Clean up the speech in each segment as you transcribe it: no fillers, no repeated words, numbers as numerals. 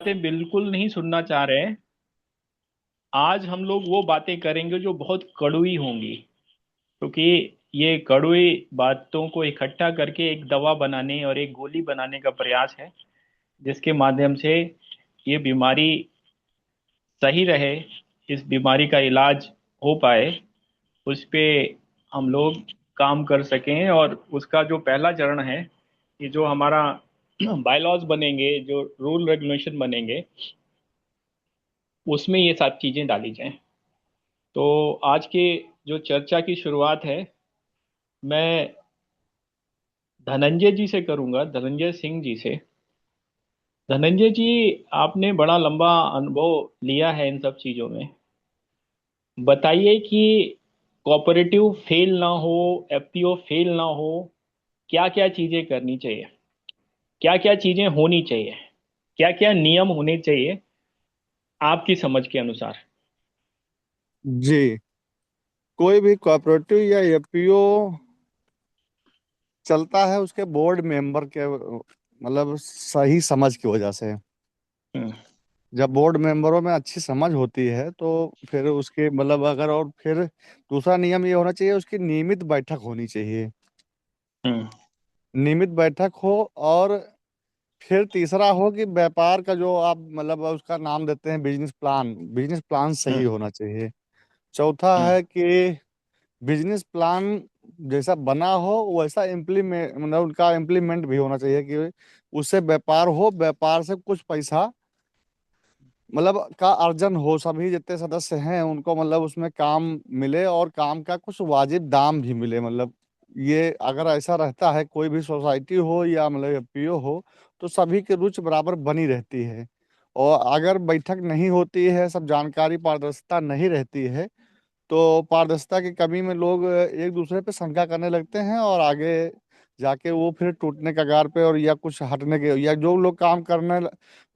बातें बिल्कुल नहीं सुनना चाह रहे हैं। आज हम लोग वो बातें करेंगे जो बहुत कड़वी होंगी, क्योंकि ये कड़वी बातों को इकट्ठा करके एक दवा बनाने और एक गोली बनाने का प्रयास है, जिसके माध्यम से ये बीमारी सही रहे, इस बीमारी का इलाज हो पाए, उस पे हम लोग काम कर सकें। और उसका जो पहला चरण है कि जो हमारा बायलॉज बनेंगे, जो रूल रेगुलेशन बनेंगे, उसमें ये सब चीज़ें डाली जाएं। तो आज के जो चर्चा की शुरुआत है, मैं धनंजय जी से करूंगा, धनंजय सिंह जी से। धनंजय जी, आपने बड़ा लंबा अनुभव लिया है इन सब चीज़ों में। बताइए कि कोऑपरेटिव फेल ना हो, एफपीओ फेल ना हो, क्या क्या चीज़ें करनी चाहिए, क्या क्या चीज़ें होनी चाहिए, क्या क्या नियम होने चाहिए आपकी समझ के अनुसार। जी। कोई भी कोऑपरेटिव या एफपीओ चलता है उसके बोर्ड मेंबर के मतलब सही समझ की वजह से। हम्म। जब बोर्ड मेंबरों में अच्छी समझ होती है तो फिर उसके मतलब अगर और फिर दूसरा नियम ये होना चाहिए, उसकी नियमित बैठक होनी चाहिए। हम्म। नियमित बैठक हो। और फिर तीसरा हो कि व्यापार का जो आप मतलब उसका नाम देते हैं बिजनेस प्लान, बिजनेस प्लान सही हम्म। होना चाहिए। चौथा हम्म। है कि बिजनेस प्लान जैसा बना हो वैसा इम्प्लीमेंट मतलब उनका इम्प्लीमेंट भी होना चाहिए कि उससे व्यापार हो, व्यापार से कुछ पैसा मतलब का अर्जन हो, सभी जितने सदस्य हैं उनको मतलब उसमें काम मिले और काम का कुछ वाजिब दाम भी मिले। मतलब ये अगर ऐसा रहता है, कोई भी सोसाइटी हो या मतलब एफपीओ हो, तो सभी की रुचि बराबर बनी रहती है। और अगर बैठक नहीं होती है, सब जानकारी पारदर्शिता नहीं रहती है, तो पारदर्शिता की कमी में लोग एक दूसरे पे शंका करने लगते हैं और आगे जाके वो फिर टूटने कगार पे और या कुछ हटने के, या जो लोग काम करने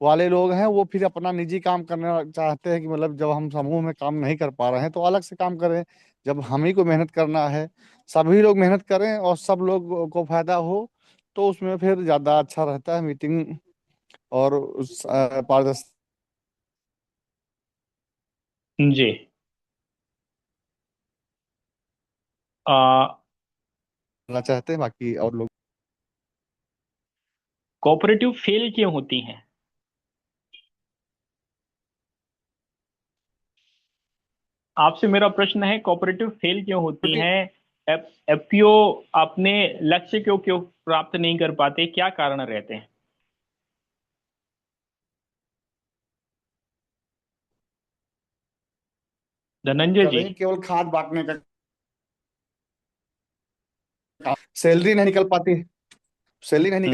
वाले लोग हैं वो फिर अपना निजी काम करने चाहते हैं कि मतलब जब हम समूह में काम नहीं कर पा रहे हैं तो अलग से काम करें। जब हम ही को मेहनत करना है, सभी लोग मेहनत करें और सब लोग को फायदा हो, तो उसमें फिर ज्यादा अच्छा रहता है मीटिंग और उस पारदर्शिता जी। आ, करना चाहते हैं बाकी और लोग। कोऑपरेटिव फेल क्यों होती हैं? आपसे मेरा प्रश्न है, कोऑपरेटिव फेल क्यों होती हैं? एफपीओ अपने लक्ष्य क्यों क्यों प्राप्त नहीं कर पाते, क्या कारण रहते हैं? धनंजय कर जी। रहे हैं केवल खाद बांटने का काम। सैलरी नहीं निकल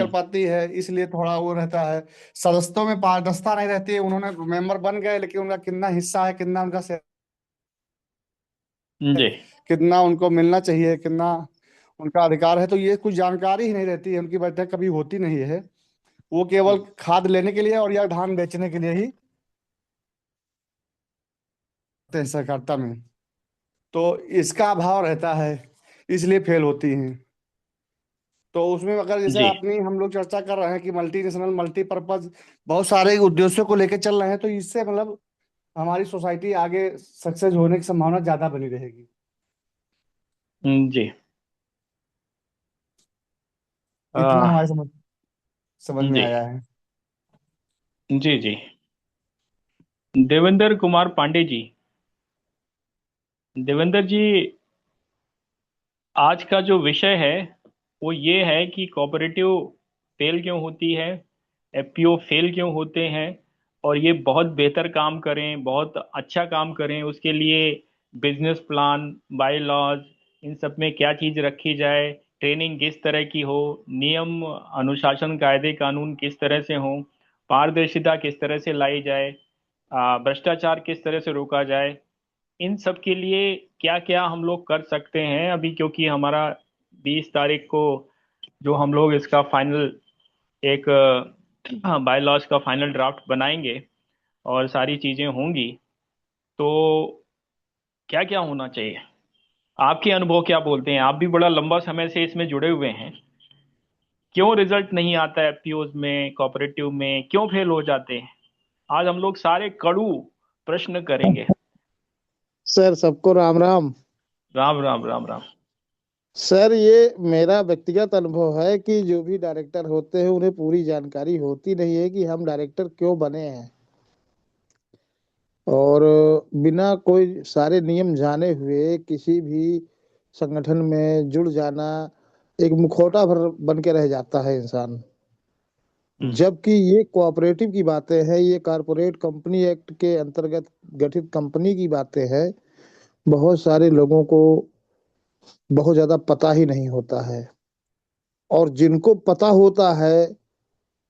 हम्म। पाती है, इसलिए थोड़ा वो रहता है। सदस्यों में पारदर्शिता नहीं रहती है, उन्होंने मेंबर बन गए लेकिन उनका कितना हिस्सा है, कितना उनका जी। कितना उनको मिलना चाहिए, कितना उनका अधिकार है, तो ये कुछ जानकारी ही नहीं रहती है। उनकी बैठक कभी होती नहीं है। वो केवल हम्म। खाद लेने के लिए और या धान बेचने के लिए ही आते हैं सहकारिता में। तो इसका अभाव रहता है, इसलिए फेल होती हैं। तो उसमें अगर जैसे जी। अपनी हम लोग चर्चा कर रहे हैं कि मल्टीनेशनल मल्टीपर्पज बहुत सारे उद्देश्यों को लेकर चल रहे हैं, तो इससे मतलब हमारी सोसाइटी आगे सक्सेस होने की संभावना ज्यादा बनी रहेगी। जी। इतना आ, हमारे समझ समझ में जी। आया है। जी। जी। देवेंद्र कुमार पांडे जी। देवेंद्र जी, आज का जो विषय है वो ये है कि कोऑपरेटिव फेल क्यों होती है, एफपीओ फेल क्यों होते हैं, और ये बहुत बेहतर काम करें, बहुत अच्छा काम करें, उसके लिए बिजनेस प्लान, बाय लॉज, इन सब में क्या चीज़ रखी जाए, ट्रेनिंग किस तरह की हो, नियम अनुशासन कायदे कानून किस तरह से हों, पारदर्शिता किस तरह से लाई जाए, भ्रष्टाचार किस तरह से रोका जाए, इन सब के लिए क्या क्या हम लोग कर सकते हैं अभी, क्योंकि हमारा 20 तारीख को जो हम लोग इसका फाइनल एक बाय लॉज का फाइनल ड्राफ्ट बनाएंगे और सारी चीज़ें होंगी, तो क्या क्या होना चाहिए? आपके अनुभव क्या बोलते हैं? आप भी बड़ा लंबा समय से इसमें जुड़े हुए हैं। क्यों रिजल्ट नहीं आता है एफपीओज में, कोऑपरेटिव में क्यों फेल हो जाते हैं? आज हम लोग सारे कड़ू प्रश्न करेंगे। सर सबको राम राम। राम राम राम राम। सर ये मेरा व्यक्तिगत अनुभव है कि जो भी डायरेक्टर होते हैं उन्हें पूरी जानकारी होती नहीं है कि हम डायरेक्टर क्यों बने हैं। और बिना कोई सारे नियम जाने हुए किसी भी संगठन में जुड़ जाना, एक मुखौटा भर बन के रह जाता है इंसान। हम्म। जबकि ये कोऑपरेटिव की बातें हैं, ये कारपोरेट कंपनी एक्ट के अंतर्गत गठित कंपनी की बातें हैं। बहुत सारे लोगों को बहुत ज्यादा पता ही नहीं होता है, और जिनको पता होता है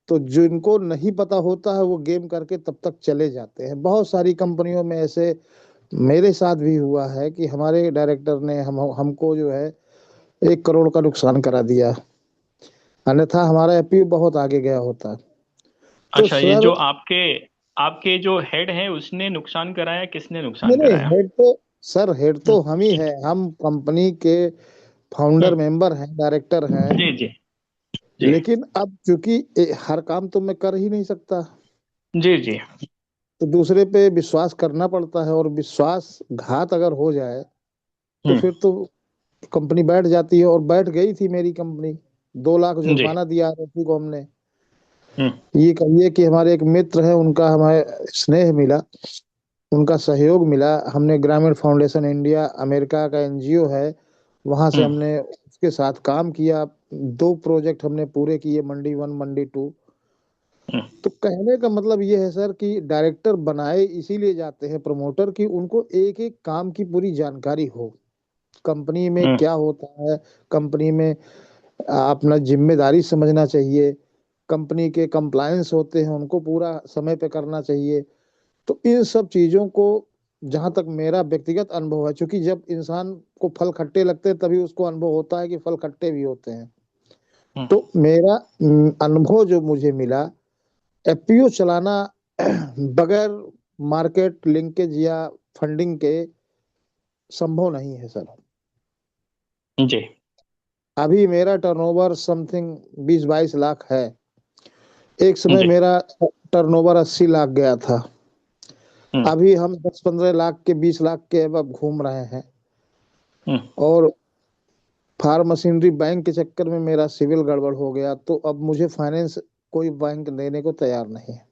तो जिनको नहीं पता होता है वो गेम करके तब तक चले जाते हैं। बहुत सारी कंपनियों में ऐसे मेरे साथ भी हुआ है कि हमारे डायरेक्टर ने हमको जो है 1 करोड़ का नुकसान करा दिया, अन्यथा हमारा एपीयू बहुत आगे गया होता। तो अच्छा, ये सर, जो आपके आपके जो हेड हैं उसने नुकसान कराया, किसने नहीं नुकसान नहीं, कराया? हेड तो सर हेड हम्म। तो हम ही हैं, हम कंपनी के फाउंडर हम्म। मेंबर हैं, डायरेक्टर हैं। जी जी। जी लेकिन अब चूंकि हर काम तो मैं कर ही नहीं सकता, जी। जी। तो दूसरे पे विश्वास करना पड़ता है, और विश्वासघात अगर हो जाए तो हम्म। फिर तो कंपनी बैठ जाती है, और बैठ गई थी मेरी कंपनी। 2 लाख जी। जुर्माना दिया आरओसी को हमने। हम्म। ये कहिए कि हमारे एक मित्र हैं, उनका हमें स्नेह मिला, उनका सहयोग मिला। हमने ग्रामीण फाउंडेशन इंडिया, अमेरिका का एनजीओ है, वहां से हम्म। हमने उसके साथ काम किया। 2 प्रोजेक्ट हमने पूरे किए, मंडी 1 मंडी 2। हम्म। तो कहने का मतलब ये है सर कि डायरेक्टर बनाए इसीलिए जाते हैं प्रमोटर, कि उनको एक एक काम की पूरी जानकारी हो, कंपनी में हम्म। क्या होता है, कंपनी में अपना जिम्मेदारी समझना चाहिए, कंपनी के कंप्लायंस होते हैं उनको पूरा समय पे करना चाहिए। तो इन सब चीजों को, जहां तक मेरा व्यक्तिगत अनुभव है, क्योंकि जब इंसान को फल खट्टे लगते हैं तभी उसको अनुभव होता है कि फल खट्टे भी होते हैं। हम्म। तो मेरा अनुभव जो मुझे मिला, एफपीओ चलाना बगैर मार्केट लिंकेज या फंडिंग के संभव नहीं है सर। जी। अभी मेरा टर्नओवर समथिंग 20-22 लाख है। एक समय जी। मेरा टर्नओवर 80 लाख गया था। हम्म। अभी हम 10-15 लाख के, 20 लाख के अब घूम रहे हैं। हम्म। और फार्म मशीनरी बैंक के चक्कर में मेरा सिविल गड़बड़ हो गया, तो अब मुझे फाइनेंस कोई बैंक देने को तैयार नहीं है।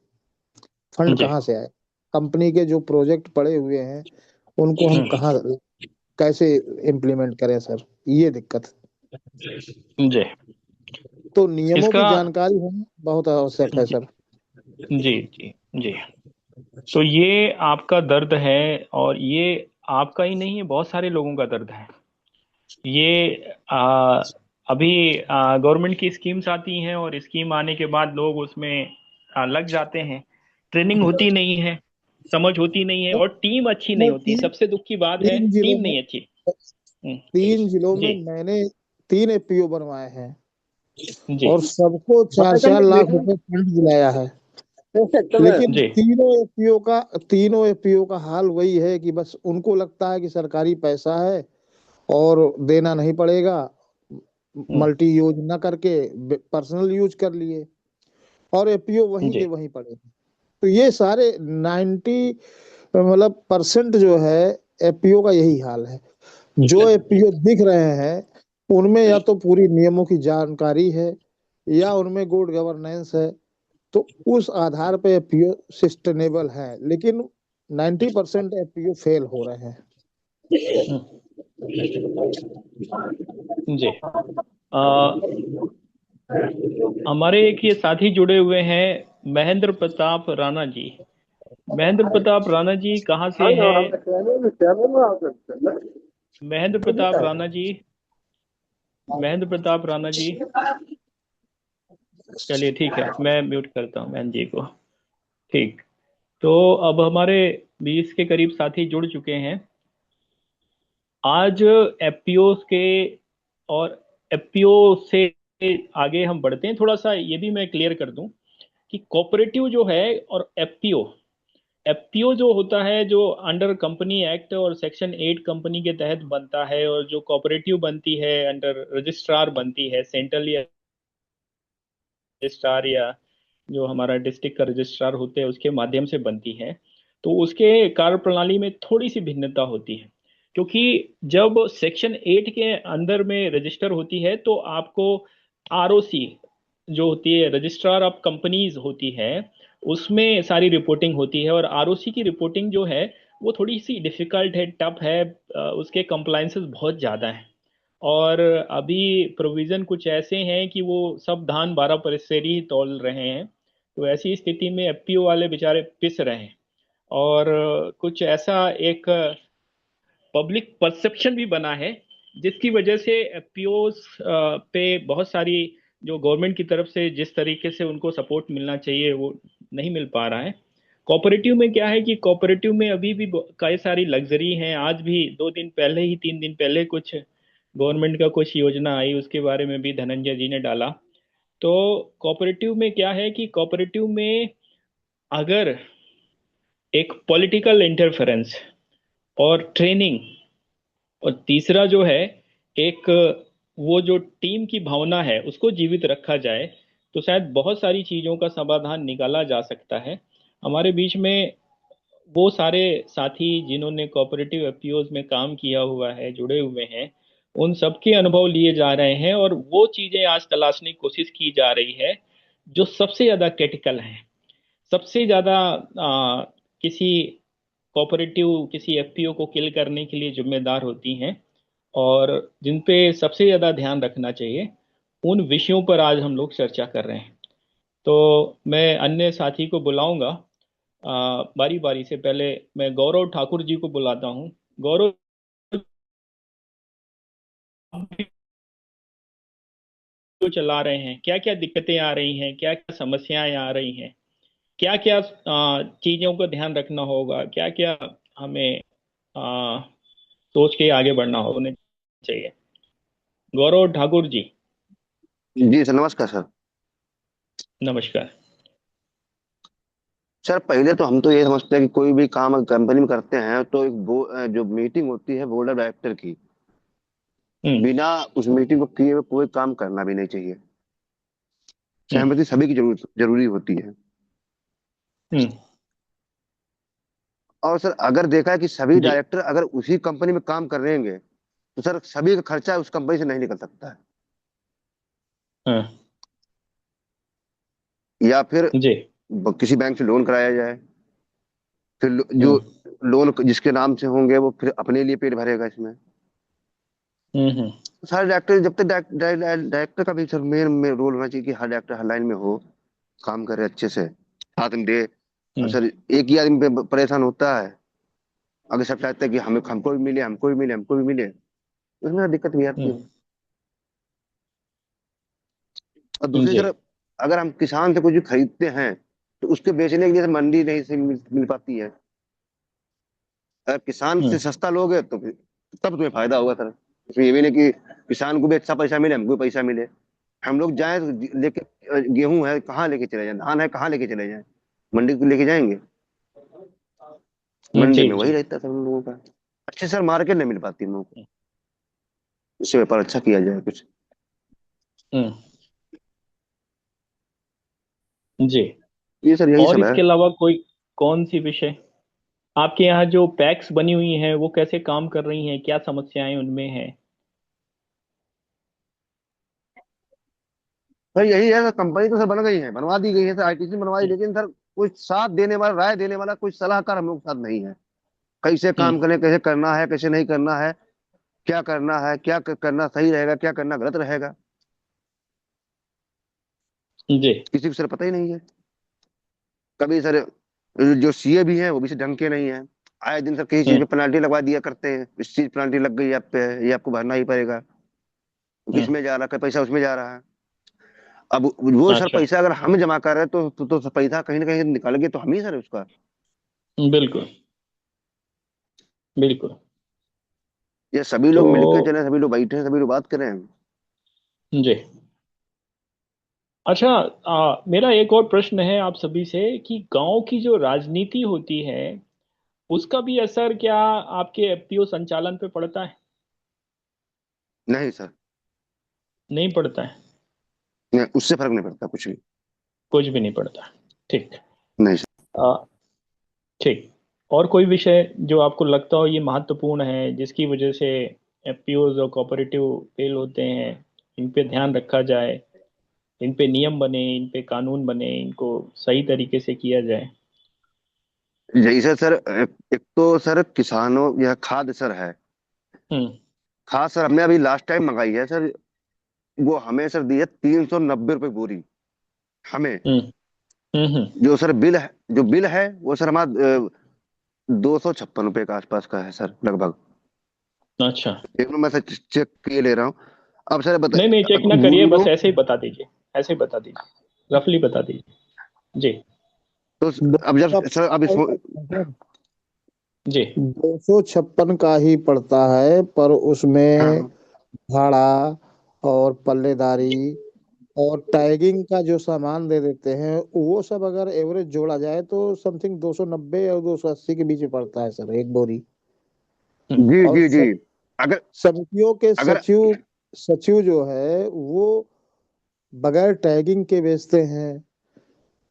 फंड जी। कहाँ से आए? कंपनी के जो प्रोजेक्ट पड़े हुए हैं उनको हम हम्म। कहाँ, कैसे इम्प्लीमेंट करें सर, ये दिक्कत। जी। तो नियमों इसका। की जानकारी होना बहुत आवश्यक है जी सर। जी। जी। जी। तो ये आपका दर्द है, और ये आपका ही नहीं है, बहुत सारे लोगों का दर्द है ये। अभी गवर्नमेंट की स्कीम्स आती हैं, और स्कीम आने के बाद लोग उसमें लग जाते हैं। ट्रेनिंग होती नहीं है, समझ होती नहीं है, और टीम अच्छी नहीं मैं होती। सबसे दुख की बात है, तीन जिलों टीम में नहीं अच्छी। हम्म। 3 जिलों जी। में मैंने 3 एपीओ बनवाए हैं, जी। और सबको 4-4 लाख रुपए फंड दिलाया है। लेकिन जी। तीनों एपीओ का हाल वही है कि बस उनको लगता है कि सरकारी पैसा है और देना नहीं पड़ेगा, हम्म। मल्टी यूज ना करके पर्सनल यूज कर लिए, और एपीओ वहीं के जी। वहीं पड़े। तो ये सारे 90 मतलब परसेंट जो है एपीओ का यही हाल है। जो एपीओ दिख रहे हैं उनमें या तो पूरी नियमों की जानकारी है, या उनमें गुड गवर्नेंस है। तो उस आधार पे एपीओ सस्टेनेबल है, लेकिन 90% एपीओ फेल हो रहे हैं। हम्म। जी। अ, हमारे एक ये साथी जुड़े हुए हैं, महेंद्र प्रताप राणा जी। महेंद्र प्रताप राणा जी कहाँ से हैं? महेंद्र प्रताप राणा जी। महेंद्र प्रताप राणा जी। चलिए ठीक है, मैं म्यूट करता हूँ बहन जी को। ठीक। तो अब हमारे 20 के करीब साथी जुड़ चुके हैं आज एफपीओ के। और एफपीओ से आगे हम बढ़ते हैं, थोड़ा सा ये भी मैं क्लियर कर दूं कि कोऑपरेटिव जो है और एफपीओ, एफपीओ जो होता है, जो अंडर कंपनी एक्ट और सेक्शन 8 कंपनी के तहत बनता है, और जो कोऑपरेटिव बनती है अंडर रजिस्ट्रार बनती है, सेंट्रल या रजिस्ट्रार या जो हमारा डिस्ट्रिक्ट का रजिस्ट्रार होते हैं उसके माध्यम से बनती है। तो उसके कार्यप्रणाली में थोड़ी सी भिन्नता होती है, क्योंकि जब सेक्शन 8 के अंदर में रजिस्टर होती है तो आपको आरओसी जो होती है, रजिस्ट्रार ऑफ कंपनीज होती है, उसमें सारी रिपोर्टिंग होती है। और आरओसी की रिपोर्टिंग जो है वो थोड़ी सी डिफिकल्ट है, टफ है, उसके कंप्लाइंसेस बहुत ज़्यादा हैं। और अभी प्रोविज़न कुछ ऐसे हैं कि वो सब धान 12 परसेरी ही तौल रहे हैं। तो ऐसी स्थिति में एफपीओ वाले बेचारे पिस रहे हैं। और कुछ ऐसा एक पब्लिक परसेप्शन भी बना है, जिसकी वजह से एफपीओज पे बहुत सारी, जो गवर्नमेंट की तरफ से जिस तरीके से उनको सपोर्ट मिलना चाहिए वो नहीं मिल पा रहा है। कोऑपरेटिव में क्या है कि कोऑपरेटिव में अभी भी कई सारी लग्जरी हैं। आज भी 2 दिन पहले ही, 3 दिन पहले कुछ गवर्नमेंट का कुछ योजना आई, उसके बारे में भी धनंजय जी ने डाला। तो कोऑपरेटिव में क्या है कि कोऑपरेटिव में अगर एक पॉलिटिकल इंटरफेरेंस और ट्रेनिंग, और तीसरा जो है एक वो जो टीम की भावना है उसको जीवित रखा जाए, तो शायद बहुत सारी चीज़ों का समाधान निकाला जा सकता है। हमारे बीच में वो सारे साथी जिन्होंने कोऑपरेटिव एफपीओज में काम किया हुआ है, जुड़े हुए हैं, उन सबके अनुभव लिए जा रहे हैं और वो चीज़ें आज तलाशने की कोशिश की जा रही है जो सबसे ज़्यादा क्रिटिकल हैं, सबसे ज़्यादा किसी कोऑपरेटिव, किसी एफपीओ को किल करने के लिए जिम्मेदार होती हैं, और जिन पे सबसे ज़्यादा ध्यान रखना चाहिए, उन विषयों पर आज हम लोग चर्चा कर रहे हैं। तो मैं अन्य साथी को बुलाऊंगा। बारी बारी से पहले मैं गौरव ठाकुर जी को बुलाता हूँ। गौरव, जो चला रहे हैं, क्या क्या दिक्कतें आ रही हैं, क्या क्या समस्याएं आ रही हैं, क्या क्या चीज़ों का ध्यान रखना होगा, क्या क्या हमें आ, सोच के आगे बढ़ना होने चाहिए। गौरव ठाकुर जी, जी सर, नमस्कार सर। नमस्कार। सर पहले तो हम तो ये समझते हैं कि कोई भी काम अगर कंपनी में करते हैं तो जो मीटिंग होती है बोर्ड ऑफ डायरेक्टर की, हम्म। बिना उस मीटिंग को किए हुए कोई काम करना भी नहीं चाहिए। हम्म। सहमति सभी की जरूरी होती है। हम्म। और सर अगर देखा है कि सभी जी। डायरेक्टर अगर उसी कंपनी में काम कर रहे हैं तो सर सभी का खर्चा उस कंपनी से नहीं निकल सकता है। हाँ। या फिर जी। किसी बैंक से लोन कराया जाए, फिर जो हम्म। लोन जिसके नाम से होंगे वो फिर अपने लिए पेट भरेगा इसमें। हम्म। हम्म। सारे डायरेक्टर, जब तक डायरेक्टर का भी सर मेन रोल होना चाहिए कि हर डायरेक्टर हर लाइन में हो, काम करे अच्छे से, साथ में दे। और हम्म। सर एक ही आदमी पे परेशान होता है, अगर सब चाहते हैं कि हमें हमको भी मिले, हमको भी मिले, हमको भी मिले, तो उसमें दिक्कत भी आती है। और दूसरी जी। तरफ अगर हम किसान से कुछ भी खरीदते हैं तो उसके बेचने के लिए सर मंडी नहीं से मिल पाती है। अगर किसान से हम्म। सस्ता लोगे तो फिर तब तुम्हें फायदा होगा सर। इसमें ये भी नहीं कि किसान को भी अच्छा पैसा मिले, हमको भी पैसा मिले। हम लोग जाए तो लेके गेहूं है कहाँ लेके चले जाएं, धान है कहाँ लेके चले जाएं, मंडी को लेके जाएंगे। मंडी जी। में वही जी। रहता है सर उन लोगों का, अच्छे सर मार्केट नहीं मिल पाती उन लोगों को। इससे व्यापार अच्छा किया जाए कुछ। हम्म। जी। ये सर यही और सब है। इसके अलावा कोई कौन सी विषय आपके यहाँ जो पैक्स बनी हुई हैं वो कैसे काम कर रही हैं, क्या समस्याएं उनमें हैं? सर यही है सर, कंपनी तो सर बन गई है, बनवा दी गई है सर, आईटीसी बनवा दी, हम्म। लेकिन सर कोई साथ देने वाला, राय देने वाला कोई सलाहकार हम लोग के साथ नहीं है। कैसे हम्म। काम करें, कैसे करना है, कैसे नहीं करना है, क्या करना है, क्या करना सही रहेगा, क्या करना गलत रहेगा, जी। किसी को सर पता ही नहीं है। कभी सर जो सीए भी हैं वो भी सर ढंग के नहीं है। आए दिन सर किसी चीज हम्म। पे पेनाल्टी लगवा दिया करते हैं, इस चीज पेनाल्टी लग गई आप पे, ये आपको भरना ही पड़ेगा, हम्म। इसमें जा रहा है पैसा, उसमें जा रहा है। अब वो सर अच्छा। पैसा अगर हम जमा कर रहे हैं तो पैसा कहीं ना कहीं निकाल के तो हम ही सर उसका। बिल्कुल। बिल्कुल। ये सभी तो लोग मिलकर चले, सभी लोग बैठे हैं, सभी लोग बात करें। जी। अच्छा, मेरा एक और प्रश्न है आप सभी से कि गांव की जो राजनीति होती है उसका भी असर क्या आपके एफपीओ संचालन पे पड़ता है? नहीं सर, नहीं पड़ता है? नहीं, उससे फर्क नहीं पड़ता कुछ भी। कुछ भी नहीं पड़ता। ठीक। नहीं सर। ठीक। और कोई विषय जो आपको लगता हो ये महत्वपूर्ण है, जिसकी वजह से एफपीओज और कोऑपरेटिव फेल होते हैं, इन पे ध्यान रखा जाए, इन पे नियम बने, इन पे कानून बने, इनको सही तरीके से किया जाए? जैसे सर एक तो सर किसानों यह खाद सर है। हम्म। खाद सर हमने अभी लास्ट टाइम मंगाई है सर। वो हमें सर दी है 390 रुपये बोरी हमें। हम्म। हम्म। जो सर बिल है, जो बिल है वो सर हमारा 256 रुपये के आसपास का है सर लगभग। अच्छा। देख लो, मैं सर चेक किए ले रहा हूँ। अब सर नहीं नहीं, बताइए, चेक अब ना वो करिए, बस लोग ऐसे ही बता दीजिए। ऐसे ही बता दीजिए, रफली बता दीजिए। जी। तो अब जब सर अब इसमें 256 का ही पड़ता है, पर उसमें हाँ भाड़ा और पल्लेदारी और टैगिंग का जो सामान दे देते हैं, वो सब अगर एवरेज जोड़ा जाए तो समथिंग 290 और 280 के बीच में पड़ता है सर, एक बोरी। हम्म। जी और जी जी। अगर समितियों के अगर सचिव सचिव जो है वो बगैर टैगिंग के बेचते हैं,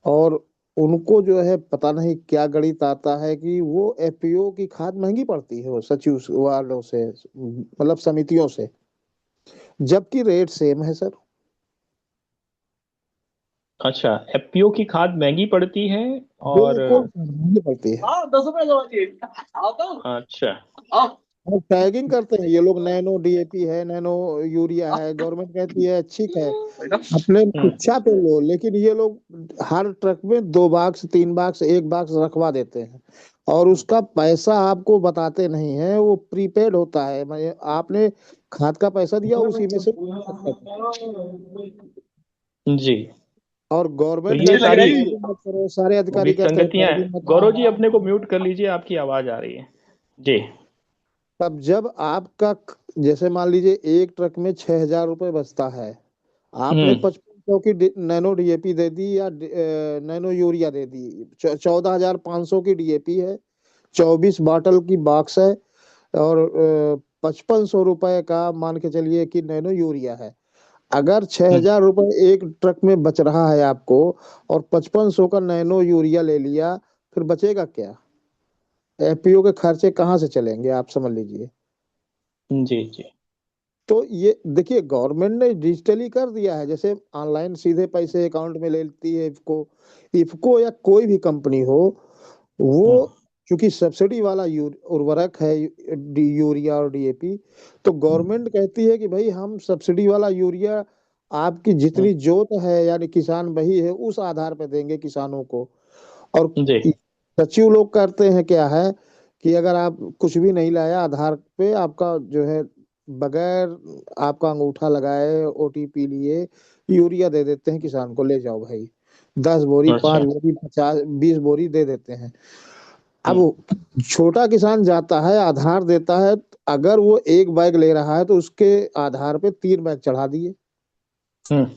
और उनको जो है पता नहीं क्या गणित आता है कि वो एफपीओ की खाद महंगी पड़ती है वो सचिव वालों से, मतलब समितियों से, जबकि रेट सेम है सर। अच्छा, एफपीओ की खाद महंगी पड़ती है? और बिल्कुल महंगी पड़ती है। अच्छा। और टैगिंग करते हैं ये लोग, नैनो डीएपी है, नैनो यूरिया है, गवर्नमेंट कहती है ठीक है अपने हम्म। इच्छा पे लो, लेकिन ये लोग हर ट्रक में 2 बॉक्स 3 बॉक्स 1 बॉक्स रखवा देते हैं, और उसका पैसा आपको बताते नहीं है, वो प्रीपेड होता है, आपने खाद का पैसा दिया उसी में से। जी। और तो गवर्नमेंट ये कहती है सारी टैगिंग मत करो, सारे अधिकारी कहते हैं विसंगतियां हैं। टैगिंग मत गौरव जी, करो। अपने को म्यूट कर लीजिए, आपकी आवाज आ रही है। जी। तब जब आपका, जैसे मान लीजिए एक ट्रक में 6,000 रुपये बचता है, आपने हम्म। 5500 की नैनो डीएपी दे दी या नैनो यूरिया दे दी, 14,500 की डीएपी है, 24 बॉटल की बॉक्स है, और 5500 रुपये का मान के चलिए कि नैनो यूरिया है। अगर छह हम्म। हजार रुपये एक ट्रक में बच रहा है आपको, और 5500 का नैनो यूरिया ले लिया, फिर बचेगा क्या? एफपीओ के खर्चे कहाँ से चलेंगे, आप समझ लीजिए। जी जी। तो ये देखिए, गवर्नमेंट ने डिजिटली कर दिया है, जैसे ऑनलाइन सीधे पैसे अकाउंट में ले लेती है इफको। इफको या कोई भी कंपनी हो, हम्म। वो चूंकि सब्सिडी वाला उर्वरक है, यूरिया और डीएपी, तो गवर्नमेंट कहती है कि भाई हम सब्सिडी वाला यूरिया आपकी हम्म। जितनी जोत है, यानी किसान वही है, उस आधार पर देंगे किसानों को। और जी। सचिव लोग करते हैं क्या है कि अगर आप कुछ भी नहीं लाया आधार पे, आपका जो है बगैर आपका अंगूठा लगाए ओटीपी लिए यूरिया दे देते हैं किसान को, ले जाओ भाई, 10 बोरी अच्छा। 5 बोरी 50 20 बोरी दे देते हैं। अब हम्म। छोटा किसान जाता है आधार देता है, अगर वो एक बैग ले रहा है तो उसके आधार पे 3 बैग चढ़ा दिए। हम्म।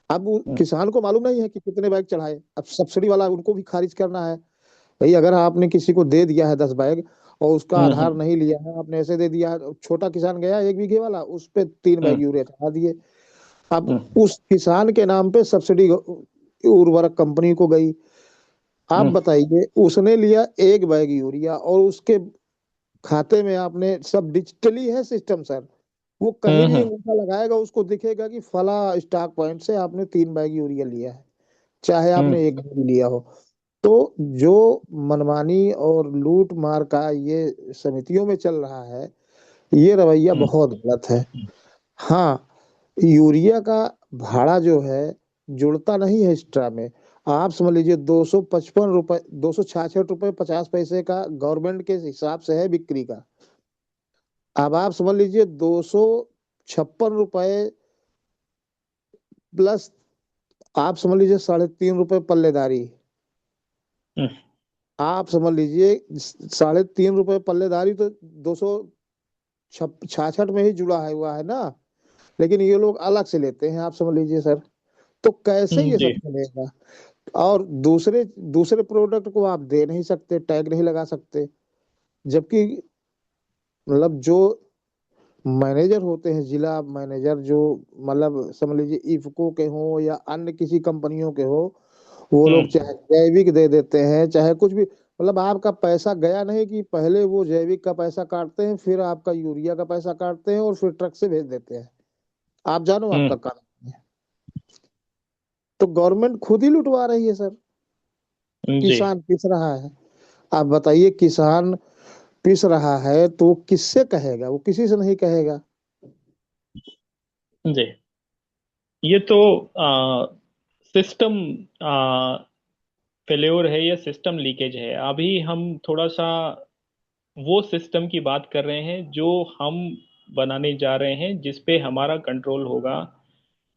अब वो हम्म। किसान को मालूम नहीं है कि कितने बैग चढ़ाए, अब सब्सिडी वाला उनको भी खारिज करना है। भाई अगर आपने किसी को दे दिया है 10 बैग, और उसका आधार हम्म। नहीं लिया है, आपने ऐसे दे दिया है, छोटा किसान गया 1 बीघे वाला, उस पे 3 बैग हम्म। यूरिया चढ़ा दिए। अब हम्म। उस किसान के नाम पे सब्सिडी उर्वरक कंपनी को गई। आप हम्म। बताइए, उसने लिया 1 बैग यूरिया, और उसके खाते में आपने, सब डिजिटली है सिस्टम सर, वो कहीं भी हम्म। अंगूठा लगाएगा उसको दिखेगा कि फला स्टॉक पॉइंट से आपने 3 बैग यूरिया लिया है, चाहे हम्म। आपने एक भी लिया हो। तो जो मनमानी और लूट मार का ये समितियों में चल रहा है, ये रवैया हम्म। बहुत गलत है। हाँ, यूरिया का भाड़ा जो है जुड़ता नहीं है एक्स्ट्रा में। आप समझ लीजिए 255 रुपए, 266 रुपए 50 पैसे का गवर्नमेंट के हिसाब से है बिक्री का। अब आप समझ लीजिए 256 रुपए प्लस, आप समझ लीजिए 3.5 रुपए पल्लेदारी। हम्म। आप समझ लीजिए 3.5 रुपए पल्लेदारी, तो 266 में ही जुड़ा है हुआ है ना, लेकिन ये लोग अलग से लेते हैं, आप समझ लीजिए सर। तो कैसे ये जी। सब चलेगा? और दूसरे दूसरे प्रोडक्ट को आप दे नहीं सकते, टैग नहीं लगा सकते, जबकि मतलब जो मैनेजर होते हैं, जिला मैनेजर, जो मतलब समझ लीजिए इफको के हो या अन्य किसी कंपनियों के हो, वो लोग हम्म चाहे जैविक दे देते हैं चाहे कुछ भी, मतलब आपका पैसा गया नहीं कि पहले वो जैविक का पैसा काटते हैं, फिर आपका यूरिया का पैसा काटते हैं और फिर ट्रक से भेज देते हैं। आप जानो आपका हम्म काम है। तो गवर्नमेंट खुद ही लुटवा रही है सर। जी किसान पिस रहा है। आप बताइए, किसान पिस रहा है तो वो किससे कहेगा? वो किसी से नहीं कहेगा। जी। ये तो सिस्टम फेल्योर है या सिस्टम लीकेज है। अभी हम थोड़ा सा वो सिस्टम की बात कर रहे हैं जो हम बनाने जा रहे हैं, जिस पे हमारा कंट्रोल होगा,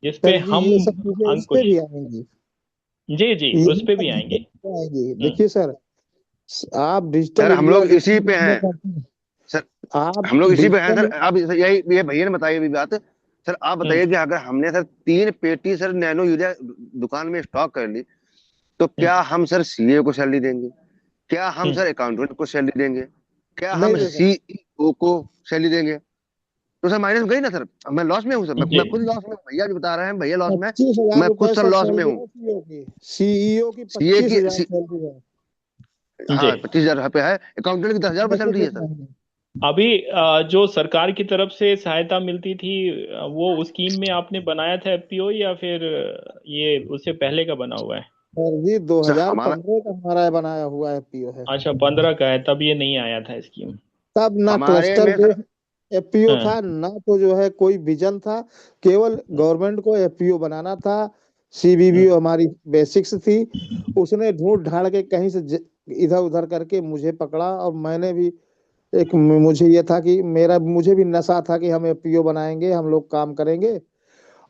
जिस पे सर जी, हम ये सब चीजें इस पे अंकुश। भी आएंगी। जी जी, यही उस पे भी सब चीजें आएंगे। इस पे आएंगी। हम्म देखिए सर, आप सर डिजिटल हम इंडिया लोग जो इसी पे हैं। सर आप हम लोग इसी पे हैं डिजिटल। सर। अब यही ये भैया ने बताई अभी बात। सर आप हम्म बताइए कि अगर हमने सर 3 पेटी सर नैनो यूरिया दुकान में स्टॉक कर ली, तो हम्म क्या हम सर सीए को सैलरी देंगे? क्या हम हम्म सर अकाउंटेंट को सैलरी देंगे? क्या नहीं हम दे सकते। सीईओ को सैलरी देंगे? तो सर माइनस गई ना सर। अब मैं लॉस में हूँ सर। मैं जी खुद लॉस में हूँ। भैया जो बता रहे हैं भैया लॉस में है, 25,000 मैं खुद रुपए सर सर लॉस में सैलरी हूँ। है सीईओ की। सीईओ की सीए पच्चीस की हजार सैलरी है। जी। हाँ 25,000 पे है। अकाउंटेंट की 10,000 रुपये पैसे सैलरी है कितना सर। है? अभी जो सरकार की तरफ से सहायता मिलती थी, वो उस स्कीम में आपने बनाया था एफपीओ, या फिर ये उससे पहले का बना हुआ है? सर जी, सर हमारा 2015 का हमारा बनाया हुआ एफपीओ है। अच्छा, 15 का है, तब ये नहीं आया था स्कीम। तब ना हमारे क्लस्टर में सर। बेस्ड एफपीओ हाँ। था, ना तो जो है कोई विजन था। केवल गवर्नमेंट को एफपीओ बनाना था। सीबीबी हम्म हमारी बेसिक्स थी। उसने ढूंढ ढाड़ के कहीं से इधर उधर करके मुझे पकड़ा, और मैंने भी एक, मुझे ये था कि मुझे भी नशा था कि हम एफपीओ बनाएंगे, हम लोग काम करेंगे।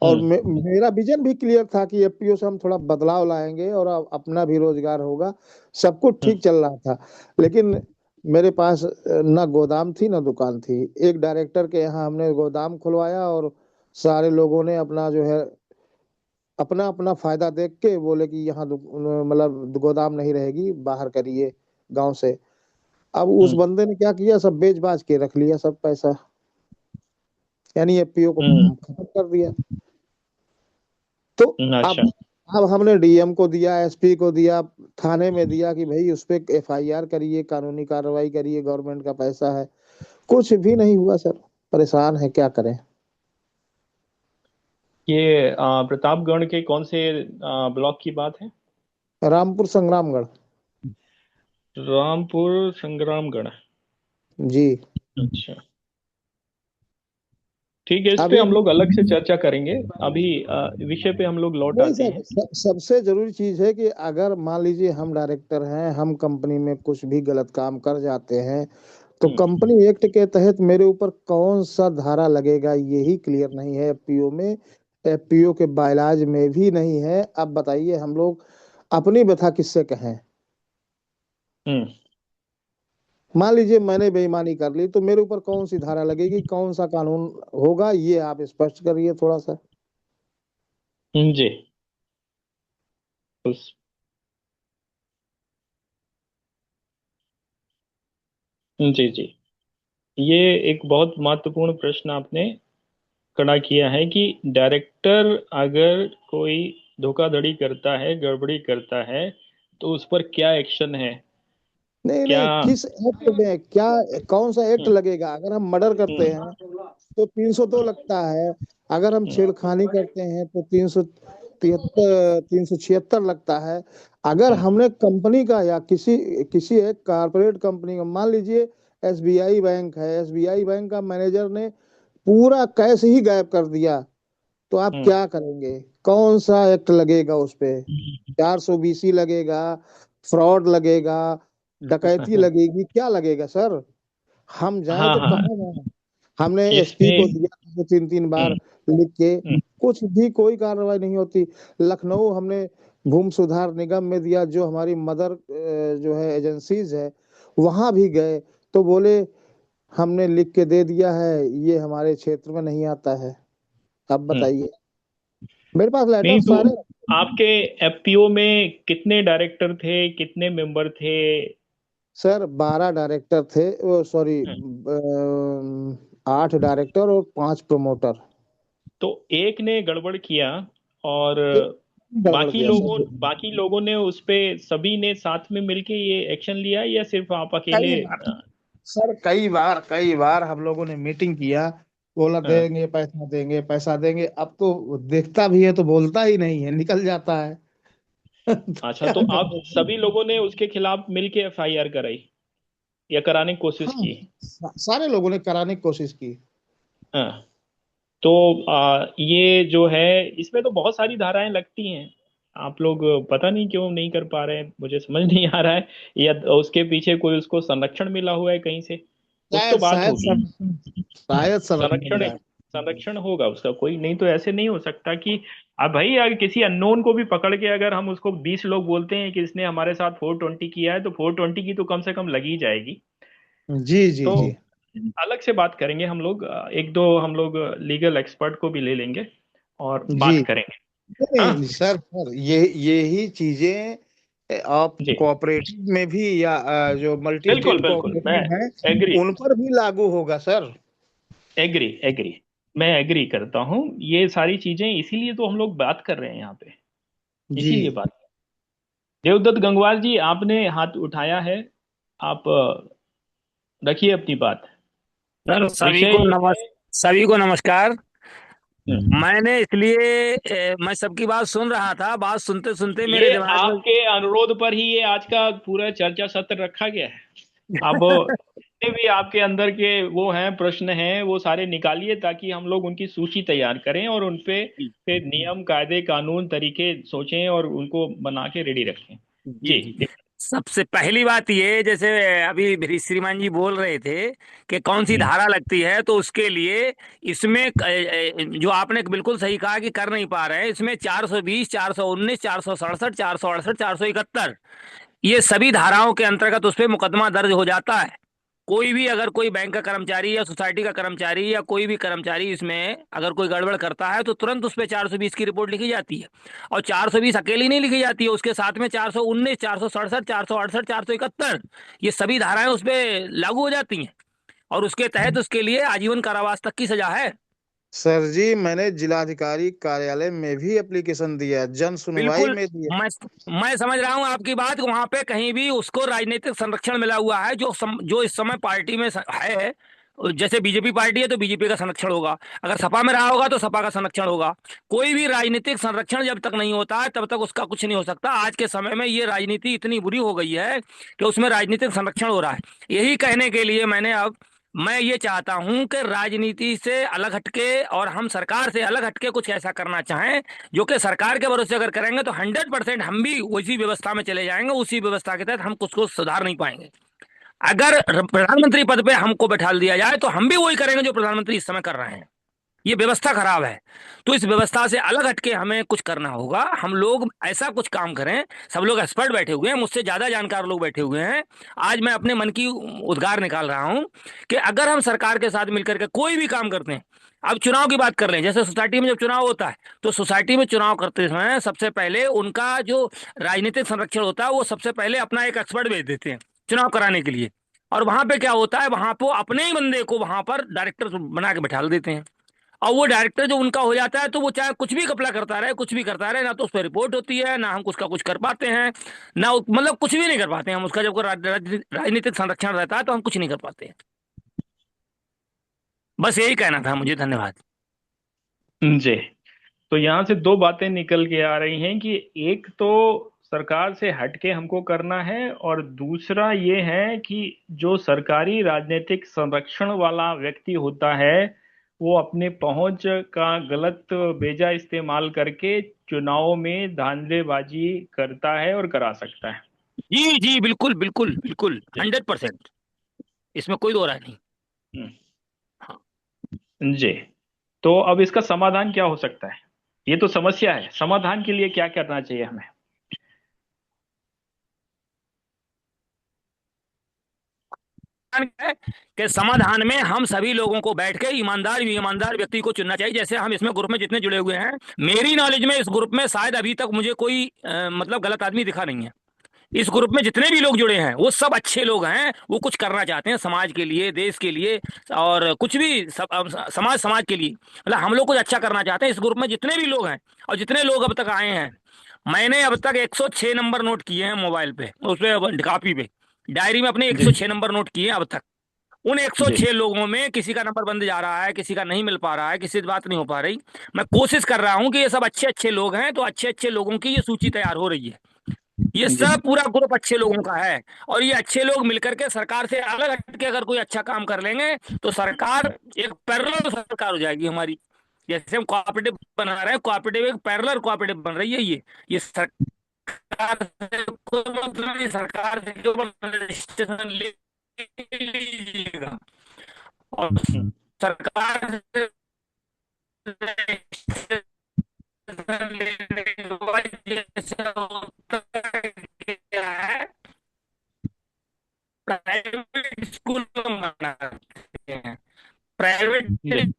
और हम्म मेरा विजन भी क्लियर था कि एफपीओ से हम थोड़ा बदलाव लाएंगे और अपना भी रोजगार होगा। सब कुछ हम्म ठीक चल रहा था। लेकिन मेरे पास ना गोदाम थी ना दुकान थी। एक डायरेक्टर के यहाँ हमने गोदाम खुलवाया, और सारे लोगों ने अपना जो है अपना अपना फायदा देख के बोले कि यहाँ मतलब गोदाम नहीं रहेगी, बाहर करिए गांव से। अब उस हम्म बंदे ने क्या किया, सब बेच बाच के रख लिया सब पैसा, यानी एफपीओ को हम्म खत्म कर दिया। तो अच्छा। अब हमने डीएम को दिया, एसपी को दिया, थाने में दिया कि भाई उस पे एफआईआर करिए, कानूनी कार्रवाई करिए, गवर्नमेंट का पैसा है। कुछ भी नहीं हुआ सर। परेशान है, क्या करें। ये प्रतापगढ़ के कौन से ब्लॉक की बात है? रामपुर संग्रामगढ़। रामपुर संग्रामगढ़। जी। अच्छा, ठीक है, इस पे अभी हम लोग अलग से चर्चा करेंगे। अभी विषय पे हम लोग लौट नहीं आते सर, हैं। सबसे जरूरी चीज है कि अगर मान लीजिए हम डायरेक्टर हैं, हम कंपनी में कुछ भी गलत काम कर जाते हैं, तो हम्म कंपनी एक्ट के तहत मेरे ऊपर कौन सा धारा लगेगा, यही क्लियर नहीं है एफपीओ में। एफपीओ के बायलाज में भी नहीं है। अब बताइए, हम लोग अपनी व्यथा किससे कहें? हम्म मान लीजिए मैंने बेईमानी कर ली, तो मेरे ऊपर कौन सी धारा लगेगी, कौन सा कानून होगा, ये आप स्पष्ट करिए थोड़ा सा। जी। उस जी जी, ये एक बहुत महत्वपूर्ण प्रश्न आपने खड़ा किया है कि डायरेक्टर अगर कोई धोखाधड़ी करता है, गड़बड़ी करता है, तो उस पर क्या एक्शन है? नहीं क्या? नहीं, किस एक्ट में क्या, कौन सा एक्ट हम्म लगेगा? अगर हम मर्डर करते हम्म हैं तो 302 लगता है। अगर हम हम्म छेड़खानी करते हैं तो 373, 376 लगता है। अगर हम्म हमने कंपनी का या किसी किसी एक कारपोरेट कंपनी का, मान लीजिए एसबीआई बैंक है, एसबीआई बैंक का मैनेजर ने पूरा कैश ही गायब कर दिया, तो आप हम्म क्या करेंगे? कौन सा एक्ट लगेगा उस पे? 420 लगेगा, फ्रॉड लगेगा, डकैती लगेगी, क्या लगेगा सर? हम जाए हाँ तो हाँ, कहाँ जाए? हमने एसपी को इसमें दिया दो तीन तीन बार हम्म लिख के, हम्म कुछ भी कोई कार्रवाई नहीं होती। लखनऊ हमने भूमि सुधार निगम में दिया, जो हमारी मदर जो है एजेंसीज है, वहां भी गए तो बोले हमने लिख के दे दिया है, ये हमारे क्षेत्र में नहीं आता है। अब हम्म बताइए, मेरे पास लेटर नहीं तो सारे। आपके एफपीओ में कितने डायरेक्टर थे, कितने मेंबर थे? सर 12 डायरेक्टर थे, वो सॉरी, हम्म 8 डायरेक्टर और 5 प्रमोटर। तो एक ने गड़बड़ किया और एक गड़बड़ किया सर। बाकी लोगों ने उस पे, सभी ने साथ में मिलके ये एक्शन लिया या सिर्फ आप कई अकेले? बार सर, कई बार हम लोगों ने मीटिंग किया, बोला हाँ। देंगे पैसा देंगे, अब तो देखता भी है तो बोलता ही नहीं है, निकल जाता है। तो अच्छा, क्या तो आप करें? सभी लोगों ने उसके खिलाफ मिलके एफआईआर कराई या कराने की कोशिश हाँ, की? सारे लोगों ने कराने की कोशिश की। हाँ। तो ये जो है, इसमें तो बहुत सारी धाराएं लगती हैं। आप लोग पता नहीं क्यों नहीं कर पा रहे हैं, मुझे समझ नहीं आ रहा है। या उसके पीछे कोई उसको संरक्षण मिला हुआ है कहीं से? कुछ तो शायद बात शायद होगी। शायद संरक्षण संरक्षण मिला है। संरक्षण होगा उसका कोई, नहीं तो ऐसे नहीं हो सकता कि अब भाई अगर किसी अननोन को भी पकड़ के अगर हम उसको 20 लोग बोलते हैं कि इसने हमारे साथ 420 किया है, तो 420 की तो कम से कम लगी जाएगी। जी जी तो जी। अलग से बात करेंगे हम लोग, एक दो हम लोग लीगल एक्सपर्ट को भी ले लेंगे और जी बात करेंगे। हाँ। नहीं सर, ये ही चीजें आप जी। कोऑपरेटिव में भी या जो मल्टी बिल्कुल स्टेट बिल्कुल, मैं कोऑपरेटिव है एग्री, उन पर भी लागू होगा सर। एग्री एग्री, मैं एग्री करता हूँ। ये सारी चीजें इसीलिए तो हम लोग बात कर रहे हैं यहाँ पे, जी इसीलिए बात। देवदत्त गंगवार जी, आपने हाथ उठाया है। आप रखिए अपनी बात। सर विषय ये है। सभी को नमस्कार। हम्म, मैंने इसलिए मैं सबकी बात सुन रहा था, बात सुनते सुनते मेरे ये दिमाग में आपके अनुरोध पर ही ये आज का पूरा चर्चा सत्र रखा गया है। अब जितने भी आपके अंदर के वो हैं, प्रश्न हैं, वो सारे निकालिए ताकि हम लोग उनकी सूची तैयार करें और उनपे फिर नियम कायदे कानून तरीके सोचें और उनको बना के रेडी रखें। जी जी। जी। सबसे पहली बात ये, जैसे अभी श्रीमान जी बोल रहे थे कि कौन सी हम्म, धारा लगती है, तो उसके लिए इसमें जो आपने बिल्कुल सही कहा कि कर नहीं पा रहे हैं, इसमें 420, 419, 467, 468, 471, ये सभी धाराओं के अंतर्गत उस पर मुकदमा दर्ज हो जाता है। कोई भी अगर कोई बैंक का कर्मचारी या सोसाइटी का कर्मचारी या कोई भी कर्मचारी इसमें अगर कोई गड़बड़ करता है तो तुरंत उस पर 420 की रिपोर्ट लिखी जाती है। और 420 अकेली नहीं लिखी जाती है, उसके साथ में 419, 467, 468, 471, ये सभी धाराएं उस पर लागू हो जाती हैं। और उसके तहत उसके लिए आजीवन कारावास तक की सजा है। सर जी, मैंने जिलाधिकारी कार्यालय में भी एप्लीकेशन दिया, जन सुनवाई बिल्कुल। में दिया। मैं मैं समझ रहा हूं आपकी बात। वहां पे कहीं भी उसको राजनीतिक संरक्षण मिला हुआ है, जो इस समय पार्टी में है। जैसे बीजेपी पार्टी है तो बीजेपी का संरक्षण होगा, अगर सपा में रहा होगा तो सपा का संरक्षण होगा। कोई भी राजनीतिक संरक्षण जब तक नहीं होता है तब तक उसका कुछ नहीं हो सकता। आज के समय में ये राजनीति इतनी बुरी हो गई है कि उसमें राजनीतिक संरक्षण हो रहा है। यही कहने के लिए मैं ये चाहता हूं कि राजनीति से अलग हटके और हम सरकार से अलग हटके कुछ ऐसा करना चाहें जो कि सरकार के भरोसे अगर करेंगे तो 100% हम भी उसी व्यवस्था में चले जाएंगे। उसी व्यवस्था के तहत हम कुछ को सुधार नहीं पाएंगे। अगर प्रधानमंत्री पद पे हमको बैठा दिया जाए तो हम भी वही करेंगे जो प्रधानमंत्री इस समय कर रहे हैं। ये व्यवस्था खराब है, तो इस व्यवस्था से अलग हटके हमें कुछ करना होगा। हम लोग ऐसा कुछ काम करें। सब लोग एक्सपर्ट बैठे हुए हैं, मुझसे ज्यादा जानकार लोग बैठे हुए हैं। आज मैं अपने मन की उद्गार निकाल रहा हूं कि अगर हम सरकार के साथ मिलकर के कोई भी काम करते हैं। अब चुनाव की बात कर रहे हैं, जैसे सोसाइटी में जब चुनाव होता है तो सोसाइटी में चुनाव करते समय सबसे पहले उनका जो राजनीतिक संरक्षण होता है वो सबसे पहले अपना एक एक्सपर्ट भेज देते हैं चुनाव कराने के लिए। और वहां पे क्या होता है, वहां पे वो अपने ही बंदे को वहां पर डायरेक्टर बना के बैठा देते हैं। और वो डायरेक्टर जो उनका हो जाता है तो वो चाहे कुछ भी घपला करता रहे, कुछ भी करता रहे, ना तो उस पर रिपोर्ट होती है, ना हम उसका कुछ कर पाते हैं, ना मतलब कुछ भी नहीं कर पाते हैं हम उसका। जब कोई राजनीतिक संरक्षण रहता है तो हम कुछ नहीं कर पाते हैं। बस यही कहना था मुझे। धन्यवाद। जी। तो यहाँ से दो बातें निकल के आ रही हैं कि एक तो सरकार से हटके हमको करना है, और दूसरा ये है कि जो सरकारी राजनीतिक संरक्षण वाला व्यक्ति होता है वो अपने पहुंच का गलत बेजा इस्तेमाल करके चुनाव में धांधलेबाजी करता है और करा सकता है। जी जी, बिल्कुल बिल्कुल बिल्कुल, जी। 100%, इसमें कोई दो राय नहीं। हम्म, हाँ। जी। तो अब इसका समाधान क्या हो सकता है? ये तो समस्या है, समाधान के लिए क्या करना चाहिए हमें? है कि समाधान में हम सभी लोगों को बैठ के ईमानदार व्यक्ति को चुनना चाहिए। जैसे हम इसमें ग्रुप में जितने जुड़े हुए हैं, मेरी नॉलेज में इस ग्रुप में शायद अभी तक मुझे कोई मतलब गलत आदमी दिखा नहीं है। इस ग्रुप में जितने भी लोग जुड़े हैं वो सब अच्छे लोग हैं, वो कुछ करना चाहते हैं समाज के लिए, देश के लिए, और कुछ भी समाज के लिए, मतलब हम लोग कुछ अच्छा करना चाहते हैं। इस ग्रुप में जितने भी लोग हैं और जितने लोग अब तक आए हैं, मैंने अब तक 106 नंबर नोट किए हैं मोबाइल पे, उस पे कॉपी पे, डायरी में अपने जी 106 नंबर नोट किए हैं अब तक। उन जी 106 लोगों में किसी का नंबर बंद जा रहा है, किसी का नहीं मिल पा रहा है, किसी से बात नहीं हो पा रही। मैं कोशिश कर रहा हूं कि ये सब अच्छे अच्छे लोग हैं, तो अच्छे अच्छे लोगों की ये सूची तैयार हो रही है। ये जी सब पूरा ग्रुप अच्छे लोगों का है, और ये अच्छे लोग मिलकर के सरकार से अलग हट के अगर कोई अच्छा काम कर लेंगे तो सरकार एक पैरेलल सरकार हो जाएगी हमारी। जैसे हम कोऑपरेटिव बना रहे हैं, कोऑपरेटिव एक पैरेलल कोऑपरेटिव बन रही है। ये सरकार से कोई मतलब नहीं, सरकार से केवल रजिस्ट्रेशन ले लीजिएगा, और हम्म, सरकार से लेने के बाद जैसे होता है, प्राइवेट स्कूल में मनाते हैं, प्राइवेट जी।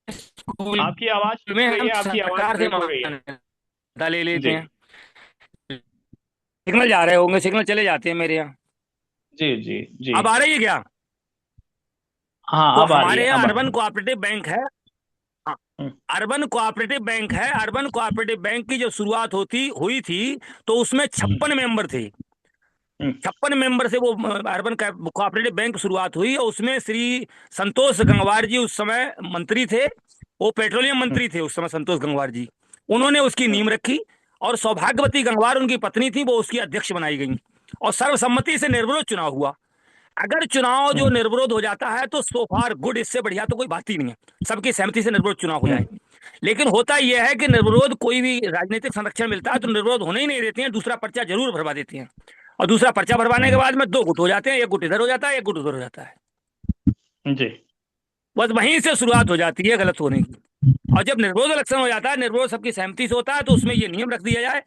स्कूल आपकी आवाज में कट रही हम है, आपकी आवाज सरकार से ब्रेक हो रही है। मान्यता ले लेते जी हैं। सिग्नल जा रहे होंगे, सिग्नल चले जाते हैं मेरे यहाँ। जी जी जी। अब आ रही है क्या? हाँ तो अब आ रही है, हमारे यहाँ अब आ रही अर्बन है। कोऑपरेटिव बैंक है। हाँ, हम्म, अर्बन कोऑपरेटिव बैंक है। अर्बन कोऑपरेटिव बैंक की जो शुरुआत होती हुई थी, तो उसमें हम्म, 56 मेंबर थे। हम्म, 56 मेंबर से वो अर्बन कोऑपरेटिव बैंक शुरुआत हुई, और उसमें श्री संतोष गंगवार जी उस समय मंत्री थे। वो पेट्रोलियम हम्म, मंत्री थे उस समय, संतोष गंगवार जी। उन्होंने उसकी हम्म, नींव रखी, और सौभाग्यवती गंगवार उनकी पत्नी थी, वो उसकी अध्यक्ष बनाई गई, और सर्वसम्मति से निर्विरोध चुनाव हुआ। अगर चुनाव जो हम्म, निर्विरोध हो जाता है तो सो फार गुड, इससे बढ़िया तो कोई बात ही नहीं है, सबकी सहमति से निर्विरोध चुनाव हो जाए। हम्म, लेकिन होता यह है कि निर्विरोध कोई भी राजनीतिक संरक्षण मिलता है तो निर्विरोध होने ही नहीं देती हैं, दूसरा पर्चा जरूर भरवा देती हैं, और दूसरा पर्चा भरवाने के बाद में दो गुट हो जाते हैं, एक गुट इधर हो जाता है, एक गुट उधर हो जाता है। जी बस वहीं से शुरुआत हो जाती है गलत होने की। और जब निर्विरोध इलेक्शन हो जाता है, निर्विरोध सबकी सहमति से होता है, तो उसमें ये नियम रख दिया जाए।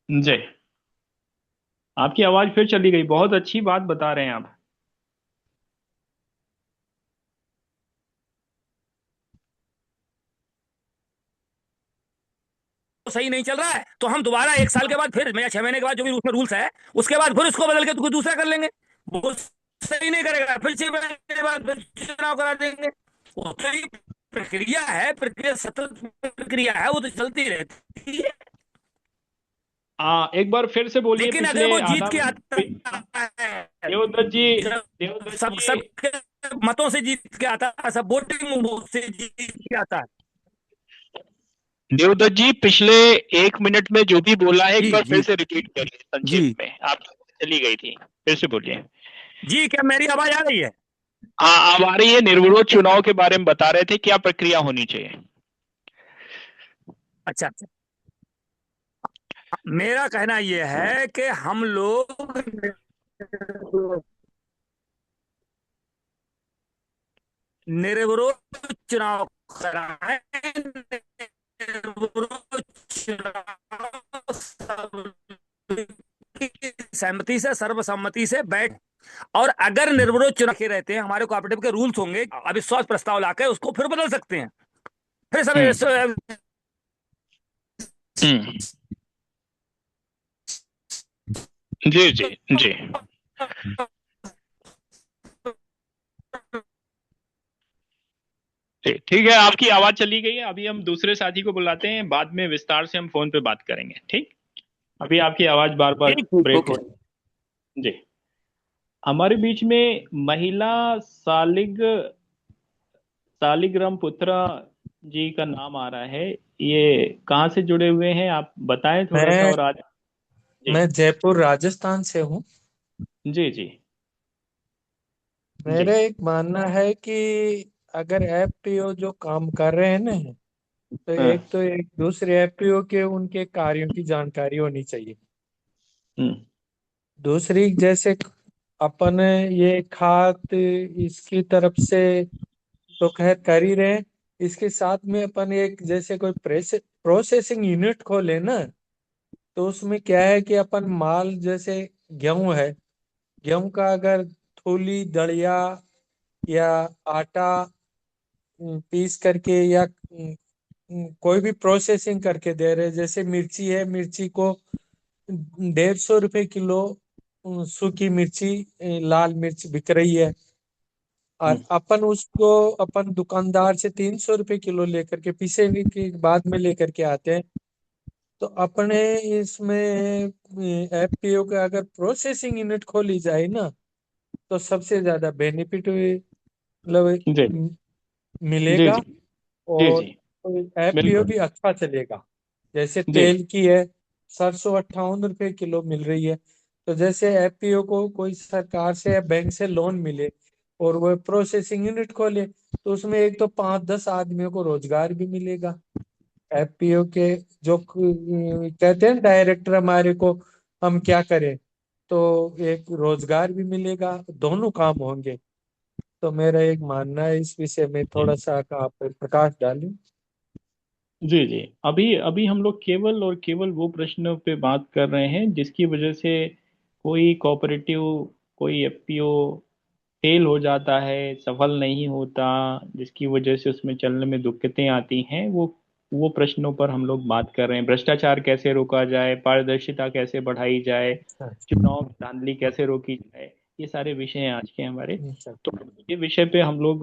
जी। आपकी आवाज फिर चली गई, बहुत अच्छी बात बता रहे हैं आप। तो सही नहीं चल रहा है तो हम दोबारा 1 साल के बाद फिर, या 6 महीने के बाद, जो भी उसमें रूल्स है, उसके बाद फिर उसको बदल के कुछ दूसरा कर लेंगे। वो सही नहीं करेगा, फिर 6 महीने के बाद फिर चुनाव करा देंगे। वो तो ये प्रक्रिया है, प्रक्रिया सतत प्रक्रिया है, वो तो चलती रहती है। एक बार फिर से बोलिए, लेकिन अगर पिछले वो जीत आधा के आता मिनट। है, देवदत्त जी, जब देवदत्त सब जी, सबके मतों से जीत के आता है, सब वोटिंग से जीत के आता है। देवदत्त जी, पिछले 1 मिनट में जो भी बोला है एक जी बार फिर जी से रिपीट करिए जी संक्षेप में, आप चली गई थी, फिर से बोलिए। जी। क्या मेरी आवाज आ रही है? हाँ अब आ रही है। निर्विरोध चुनाव के बारे में बता रहे थे, क्या प्रक्रिया होनी चाहिए। अच्छा अच्छा। मेरा कहना यह है कि हम लोग निर्विरोध चुनाव कराएं। निर्विरोध चुनाव सहमति से, सर्वसम्मति से बैठ, और अगर निर्विरोध चुनाव के रहते हैं, हमारे कोऑपरेटिव के रूल्स होंगे, अविश्वास प्रस्ताव लाकर उसको फिर बदल सकते हैं, फिर सब। हम्म, जी जी जी जी। ठीक है, आपकी आवाज चली गई है, अभी हम दूसरे साथी को बुलाते हैं, बाद में विस्तार से हम फोन पे बात करेंगे, ठीक। अभी आपकी आवाज बार बार ठीक ठीक, ब्रेक ओके। हो रही है। जी। हमारे बीच में महिला सालिग्राम पुत्रा जी का नाम आ रहा है। ये कहाँ से जुड़े हुए हैं, आप बताएं थोड़ा सा, मैं और आज। जी मैं जयपुर राजस्थान से हूँ। जी जी जी। मेरा एक मानना है कि अगर एफपीओ जो काम कर रहे हैं ना, तो हाँ, एक दूसरे एफपीओ के उनके कार्यों की जानकारी होनी चाहिए। हम्म, दूसरी, जैसे अपन ये खाद इसकी तरफ से तो खैर कर ही रहे हैं, इसके साथ में अपन एक जैसे कोई प्रोसेसिंग यूनिट खोले ना, तो उसमें क्या है कि अपन माल जैसे गेहूं है, गेहूं का अगर थोली दड़िया या आटा पीस करके या कोई भी प्रोसेसिंग करके दे रहे, जैसे मिर्ची है, मिर्ची को 150 रुपए किलो सूखी मिर्ची, लाल मिर्च बिक रही है, और अपन उसको अपन दुकानदार से 300 रुपए किलो लेकर के पीसे के बाद में लेकर के आते हैं। तो अपने इसमें एफपीओ का अगर प्रोसेसिंग यूनिट खोली जाए ना, तो सबसे ज्यादा बेनिफिट मतलब जी जी मिलेगा, जी जी और जी एफपीओ बिल्कुल भी अच्छा चलेगा। जैसे जी तेल की है, सरसों 58 रुपए किलो मिल रही है, तो जैसे एफपीओ को कोई सरकार से या बैंक से लोन मिले और वो प्रोसेसिंग यूनिट खोले, तो उसमें एक तो 5-10 आदमियों को रोजगार भी मिलेगा। एफपीओ के जो कहते हैं डायरेक्टर हमारे को, हम क्या करें, तो एक रोजगार भी मिलेगा, दोनों काम होंगे। तो मेरा एक मानना है, इस विषय में जी थोड़ा सा आप प्रकाश डालें। जी जी अभी अभी हम लोग केवल और केवल वो प्रश्न पे बात कर रहे हैं जिसकी वजह से कोई कोऑपरेटिव, कोई एफपीओ फेल हो जाता है, सफल नहीं होता, जिसकी वजह से उसमें चलने में दिक्कतें आती हैं, वो प्रश्नों पर हम लोग बात कर रहे हैं। भ्रष्टाचार कैसे रोका जाए, पारदर्शिता कैसे बढ़ाई जाए, अच्छा चुनाव धांधली कैसे रोकी जाए, ये सारे विषय हैं आज के हमारे। अच्छा। तो ये विषय पे हम लोग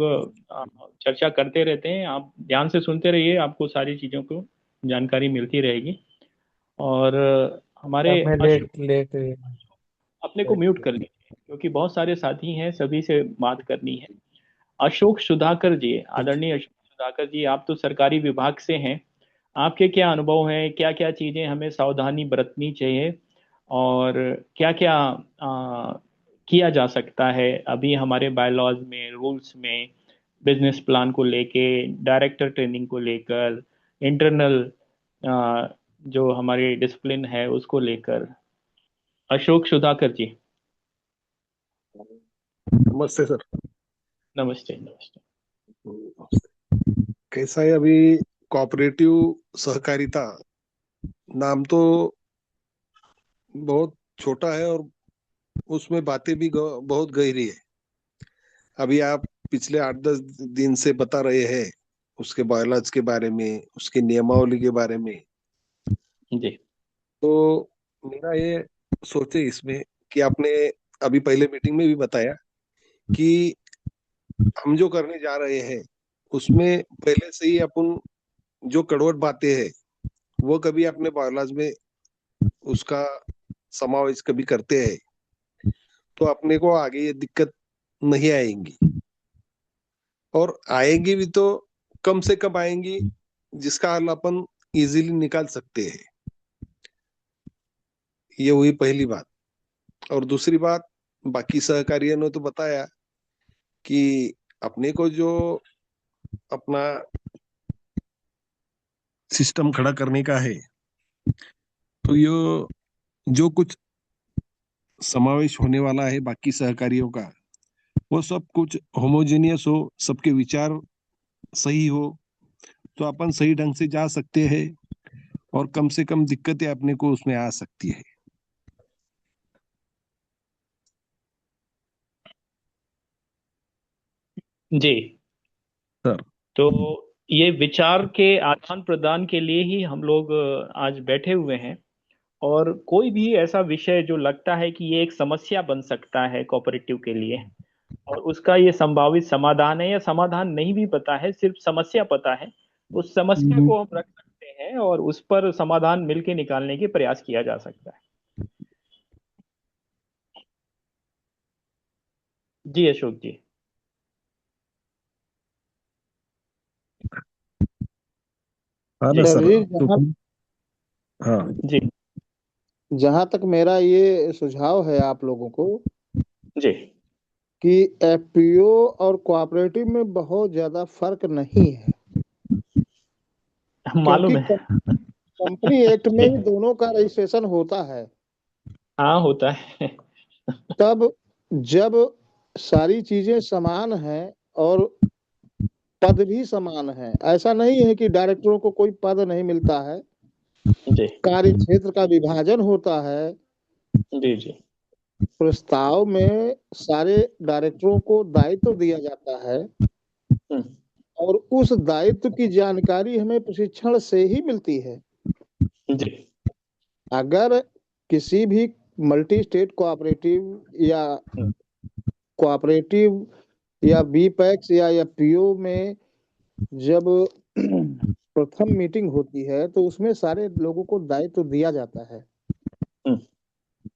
चर्चा करते रहते हैं। आप ध्यान से सुनते रहिए, आपको सारी चीज़ों को जानकारी मिलती रहेगी। और हमारे अब मैं अशोक, लेट लेट अपने को म्यूट कर लीजिए क्योंकि बहुत सारे साथी हैं, सभी से बात करनी है। अशोक सुधाकर जी, ठीक आदरणीय अशोक सुधाकर जी, आप तो सरकारी विभाग से हैं, आपके क्या अनुभव हैं, क्या क्या चीजें हमें सावधानी बरतनी चाहिए, और क्या क्या किया जा सकता है अभी हमारे बायलॉज में, रूल्स में, बिजनेस प्लान को लेके, डायरेक्टर ट्रेनिंग को लेकर, इंटरनल जो हमारी डिसिप्लिन है उसको लेकर। अशोक सुधाकर जी। नमस्ते सर। नमस्ते नमस्ते। कैसा है अभी कोऑपरेटिव सहकारिता, नाम तो बहुत छोटा है और उसमें बातें भी बहुत गहरी है। अभी आप पिछले 8-10 दिन से बता रहे हैं उसके बायोलॉज के बारे में, उसके नियमावली के बारे में। जी तो मेरा ये सोचे इसमें कि आपने अभी पहले मीटिंग में भी बताया कि हम जो करने जा रहे हैं उसमें पहले से ही अपन जो कड़वट बातें हैं वो कभी अपने बायोलॉज में उसका समावेश कभी करते हैं तो अपने को आगे ये दिक्कत नहीं आएंगी, और आएंगी भी तो कम से कम आएंगी जिसका हल अपन इजीली निकाल सकते हैं। ये हुई पहली बात। और दूसरी बात, बाकी सहकारियों ने तो बताया कि अपने को जो अपना सिस्टम खड़ा करने का है, तो ये जो कुछ समावेश होने वाला है बाकी सहकारियों का, वो सब कुछ होमोजेनियस हो, सबके विचार सही हो, तो अपन सही ढंग से जा सकते हैं और कम से कम दिक्कतें अपने को उसमें आ सकती है। जी। सर तो ये विचार के आदान प्रदान के लिए ही हम लोग आज बैठे हुए हैं। और कोई भी ऐसा विषय जो लगता है कि ये एक समस्या बन सकता है कोऑपरेटिव के लिए, और उसका ये संभावित समाधान है, या समाधान नहीं भी पता है, सिर्फ समस्या पता है, उस समस्या को हम रख सकते हैं और उस पर समाधान मिलके निकालने की प्रयास किया जा सकता है। जी अशोक जी। हाँ ना जी सर। दलजीत, तो जहाँ हाँ जी जहाँ तक मेरा ये सुझाव है आप लोगों को जी कि एफपीओ और कोऑपरेटिव में बहुत ज्यादा फर्क नहीं है, मालूम क्योंकि है। कंपनी एक्ट में ही दोनों का रजिस्ट्रेशन होता है। हाँ होता है। तब जब सारी चीजें समान हैं और पद भी समान है, ऐसा नहीं है कि डायरेक्टरों को कोई पद नहीं मिलता है, जी कार्य क्षेत्र का विभाजन होता है। जी जी प्रस्ताव में सारे डायरेक्टरों को दायित्व दिया जाता है, हम्म, और उस दायित्व की जानकारी हमें प्रशिक्षण से ही मिलती है। जी। अगर किसी भी मल्टी स्टेट कोऑपरेटिव या बीपैक्स या पीओ में जब प्रथम मीटिंग होती है तो उसमें सारे लोगों को दायित्व दिया जाता है। हम्म।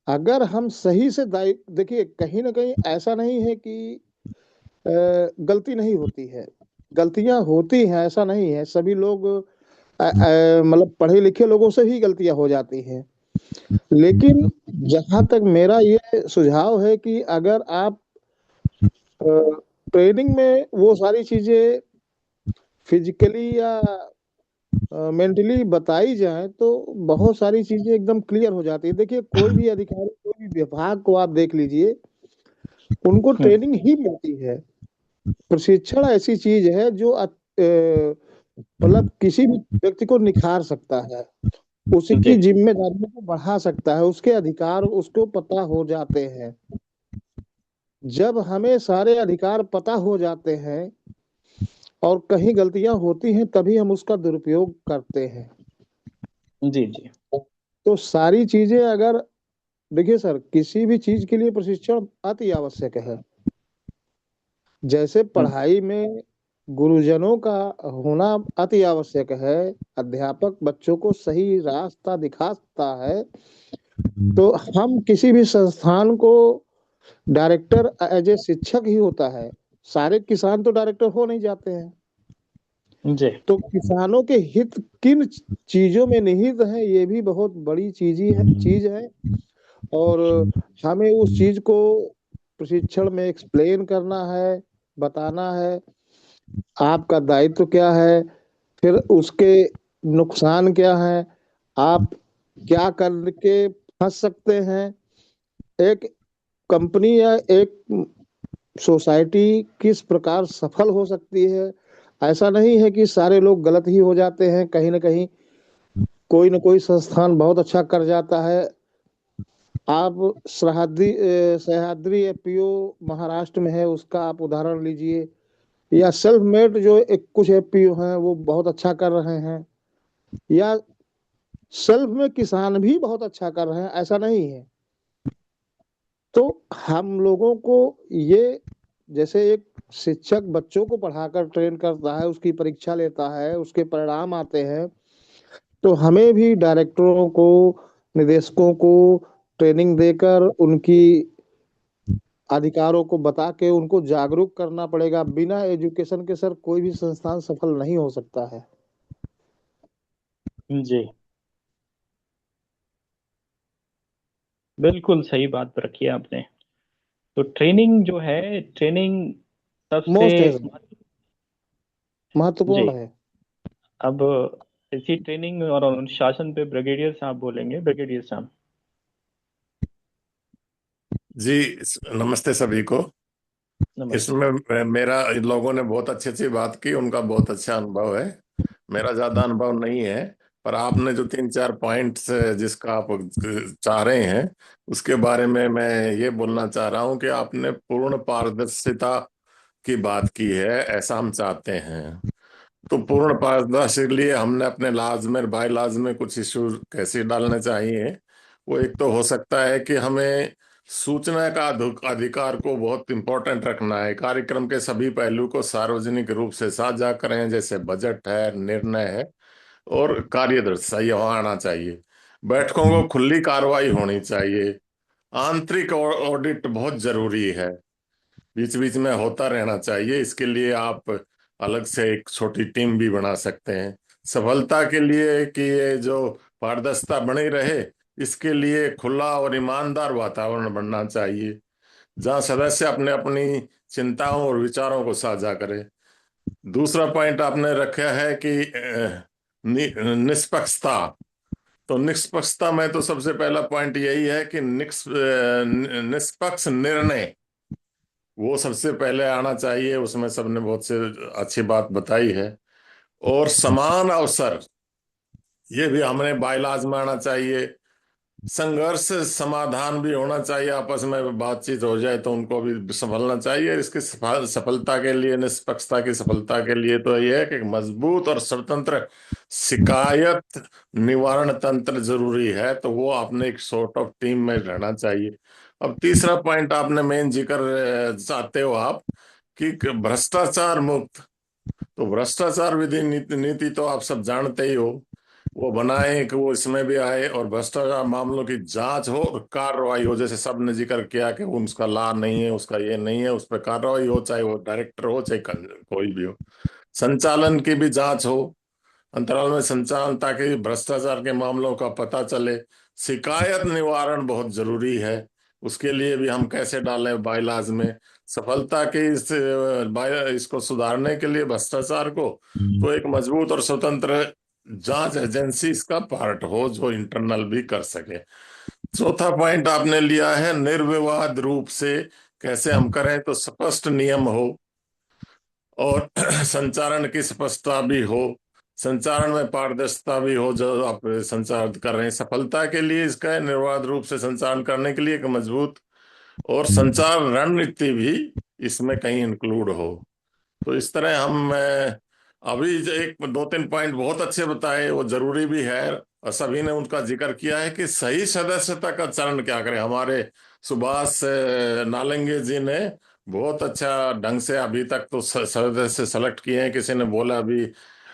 अगर हम सही से दायित्व, देखिए कहीं ना कहीं ऐसा नहीं है कि गलती नहीं होती है, गलतियां होती हैं, ऐसा नहीं है। सभी लोग मतलब पढ़े लिखे लोगों से भी गलतियां हो जाती हैं। लेकिन जहां तक मेरा ये सुझाव है कि अगर आप ट्रेनिंग में वो सारी चीजें फिजिकली या मेंटली बताई जाए तो बहुत सारी चीजें एकदम क्लियर हो जाती है। देखिए कोई भी अधिकारी, कोई भी विभाग को आप देख लीजिए, उनको ट्रेनिंग ही मिलती है। प्रशिक्षण ऐसी चीज है जो मतलब किसी भी व्यक्ति को निखार सकता है, उसकी जी। जिम्मेदारियों को बढ़ा सकता है, उसके अधिकार उसको पता हो जाते हैं। जब हमें सारे अधिकार पता हो जाते हैं और कहीं गलतियां होती हैं तभी हम उसका दुरुपयोग करते हैं। जी। जी। तो सारी चीजें अगर, देखिए सर, किसी भी चीज के लिए प्रशिक्षण अति आवश्यक है। जैसे पढ़ाई में गुरुजनों का होना अति आवश्यक है, अध्यापक बच्चों को सही रास्ता दिखाता है, तो हम किसी भी संस्थान को, डायरेक्टर एज ए शिक्षक ही होता है। सारे किसान तो डायरेक्टर हो नहीं जाते हैं। जी। तो किसानों के हित किन चीजों में निहित है, ये भी बहुत बड़ी चीज है। और हमें उस चीज को प्रशिक्षण में एक्सप्लेन करना है, बताना है आपका दायित्व क्या है, फिर उसके नुकसान क्या है, आप क्या करके फंस सकते हैं। एक कंपनी या एक सोसाइटी किस प्रकार सफल हो सकती है। ऐसा नहीं है कि सारे लोग गलत ही हो जाते हैं, कहीं ना कहीं कोई ना कोई संस्थान बहुत अच्छा कर जाता है। आप सह्याद्री एपीओ महाराष्ट्र में है, उसका आप उदाहरण लीजिए, या सेल्फ मेड जो एक कुछ एपीओ हैं वो बहुत अच्छा कर रहे हैं, या सेल्फ में किसान भी बहुत अच्छा कर रहे हैं, ऐसा नहीं है। तो हम लोगों को ये, जैसे एक शिक्षक बच्चों को पढ़ाकर ट्रेन करता है, उसकी परीक्षा लेता है, उसके परिणाम आते हैं, तो हमें भी डायरेक्टरों को, निदेशकों को ट्रेनिंग देकर उनकी अधिकारों को बता के उनको जागरूक करना पड़ेगा। बिना एजुकेशन के सर कोई भी संस्थान सफल नहीं हो सकता है। जी। बिल्कुल सही बात रखी है आपने। तो ट्रेनिंग जो है, ट्रेनिंग सबसे मोस्ट है, जी। महत्वपूर्ण है। अब इसी ट्रेनिंग और अनुशासन पे ब्रिगेडियर साहब बोलेंगे। ब्रिगेडियर साहब। जी, नमस्ते सभी को। नमस्ते। इसमें मेरा, इन लोगों ने बहुत अच्छी अच्छी बात की, उनका बहुत अच्छा अनुभव है। मेरा ज्यादा अनुभव नहीं है, पर आपने जो तीन चार पॉइंट्स जिसका आप चाह रहे हैं, उसके बारे में मैं ये बोलना चाह रहा हूं कि आपने पूर्ण पारदर्शिता की बात की है, ऐसा हम चाहते हैं। तो पूर्ण पारदर्शी के लिए हमने अपने लाज में, बाय लाज में कुछ इशू कैसे डालने चाहिए। वो एक तो हो सकता है कि हमें सूचना का अधिकार को बहुत इंपॉर्टेंट रखना है। कार्यक्रम के सभी पहलू को सार्वजनिक रूप से साझा करें, जैसे बजट है, निर्णय है और कार्यदर्शिता, ये आना चाहिए। बैठकों को खुली कार्रवाई होनी चाहिए। आंतरिक ऑडिट बहुत जरूरी है, बीच बीच में होता रहना चाहिए। इसके लिए आप अलग से एक छोटी टीम भी बना सकते हैं। सफलता के लिए कि ये जो पारदर्शिता बनी रहे, इसके लिए खुला और ईमानदार वातावरण बनना चाहिए, जहां सदस्य अपने अपनी चिंताओं और विचारों को साझा करें। दूसरा पॉइंट आपने रखा है कि निष्पक्षता। तो निष्पक्षता में तो सबसे पहला पॉइंट यही है कि निष्पक्ष निर्णय वो सबसे पहले आना चाहिए। उसमें सबने बहुत से अच्छी बात बताई है। और समान अवसर, ये भी हमने बायलाज में आना चाहिए। संघर्ष समाधान भी होना चाहिए, आपस में बातचीत हो जाए तो उनको भी संभलना चाहिए। इसकी सफलता के लिए, निष्पक्षता की सफलता के लिए तो यह है कि मजबूत और स्वतंत्र शिकायत निवारण तंत्र जरूरी है, तो वो आपने एक सॉर्ट ऑफ टीम में रहना चाहिए। अब तीसरा पॉइंट आपने मेन जिक्र चाहते हो आप कि भ्रष्टाचार मुक्त। तो भ्रष्टाचार विधि नीति तो आप सब जानते ही हो, वो बनाए कि वो इसमें भी आए और भ्रष्टाचार मामलों की जांच हो और कार्रवाई हो। जैसे सबने जिक्र किया कि वो उसका ला नहीं है, उसका ये नहीं है, उस पर कार्रवाई हो, चाहे वो डायरेक्टर हो चाहे कोई भी हो। संचालन की भी जांच हो अंतराल में, संचालन, ताकि भ्रष्टाचार के मामलों का पता चले। शिकायत निवारण बहुत जरूरी है, उसके लिए भी हम कैसे डालें बायलाज में सफलता के इसको सुधारने के लिए भ्रष्टाचार को, तो एक मजबूत और स्वतंत्र जांच एजेंसी इसका पार्ट हो जो इंटरनल भी कर सके। चौथा पॉइंट आपने लिया है निर्विवाद रूप से कैसे हम करें, तो स्पष्ट नियम हो और संचालन की स्पष्टता भी हो, संचालन में पारदर्शिता भी हो जो आप संचार कर रहे हैं। सफलता के लिए इसका निर्विवाद रूप से संचालन करने के लिए एक मजबूत और संचार रणनीति भी इसमें कहीं इंक्लूड हो। तो इस तरह हम अभी जो एक दो तीन पॉइंट बहुत अच्छे बताए, वो जरूरी भी है और सभी ने उनका जिक्र किया है कि सही सदस्यता का चरण क्या करें। हमारे सुभाष नालंगे जी ने बहुत अच्छा ढंग से अभी तक तो सदस्य सेलेक्ट किए हैं। किसी ने बोला अभी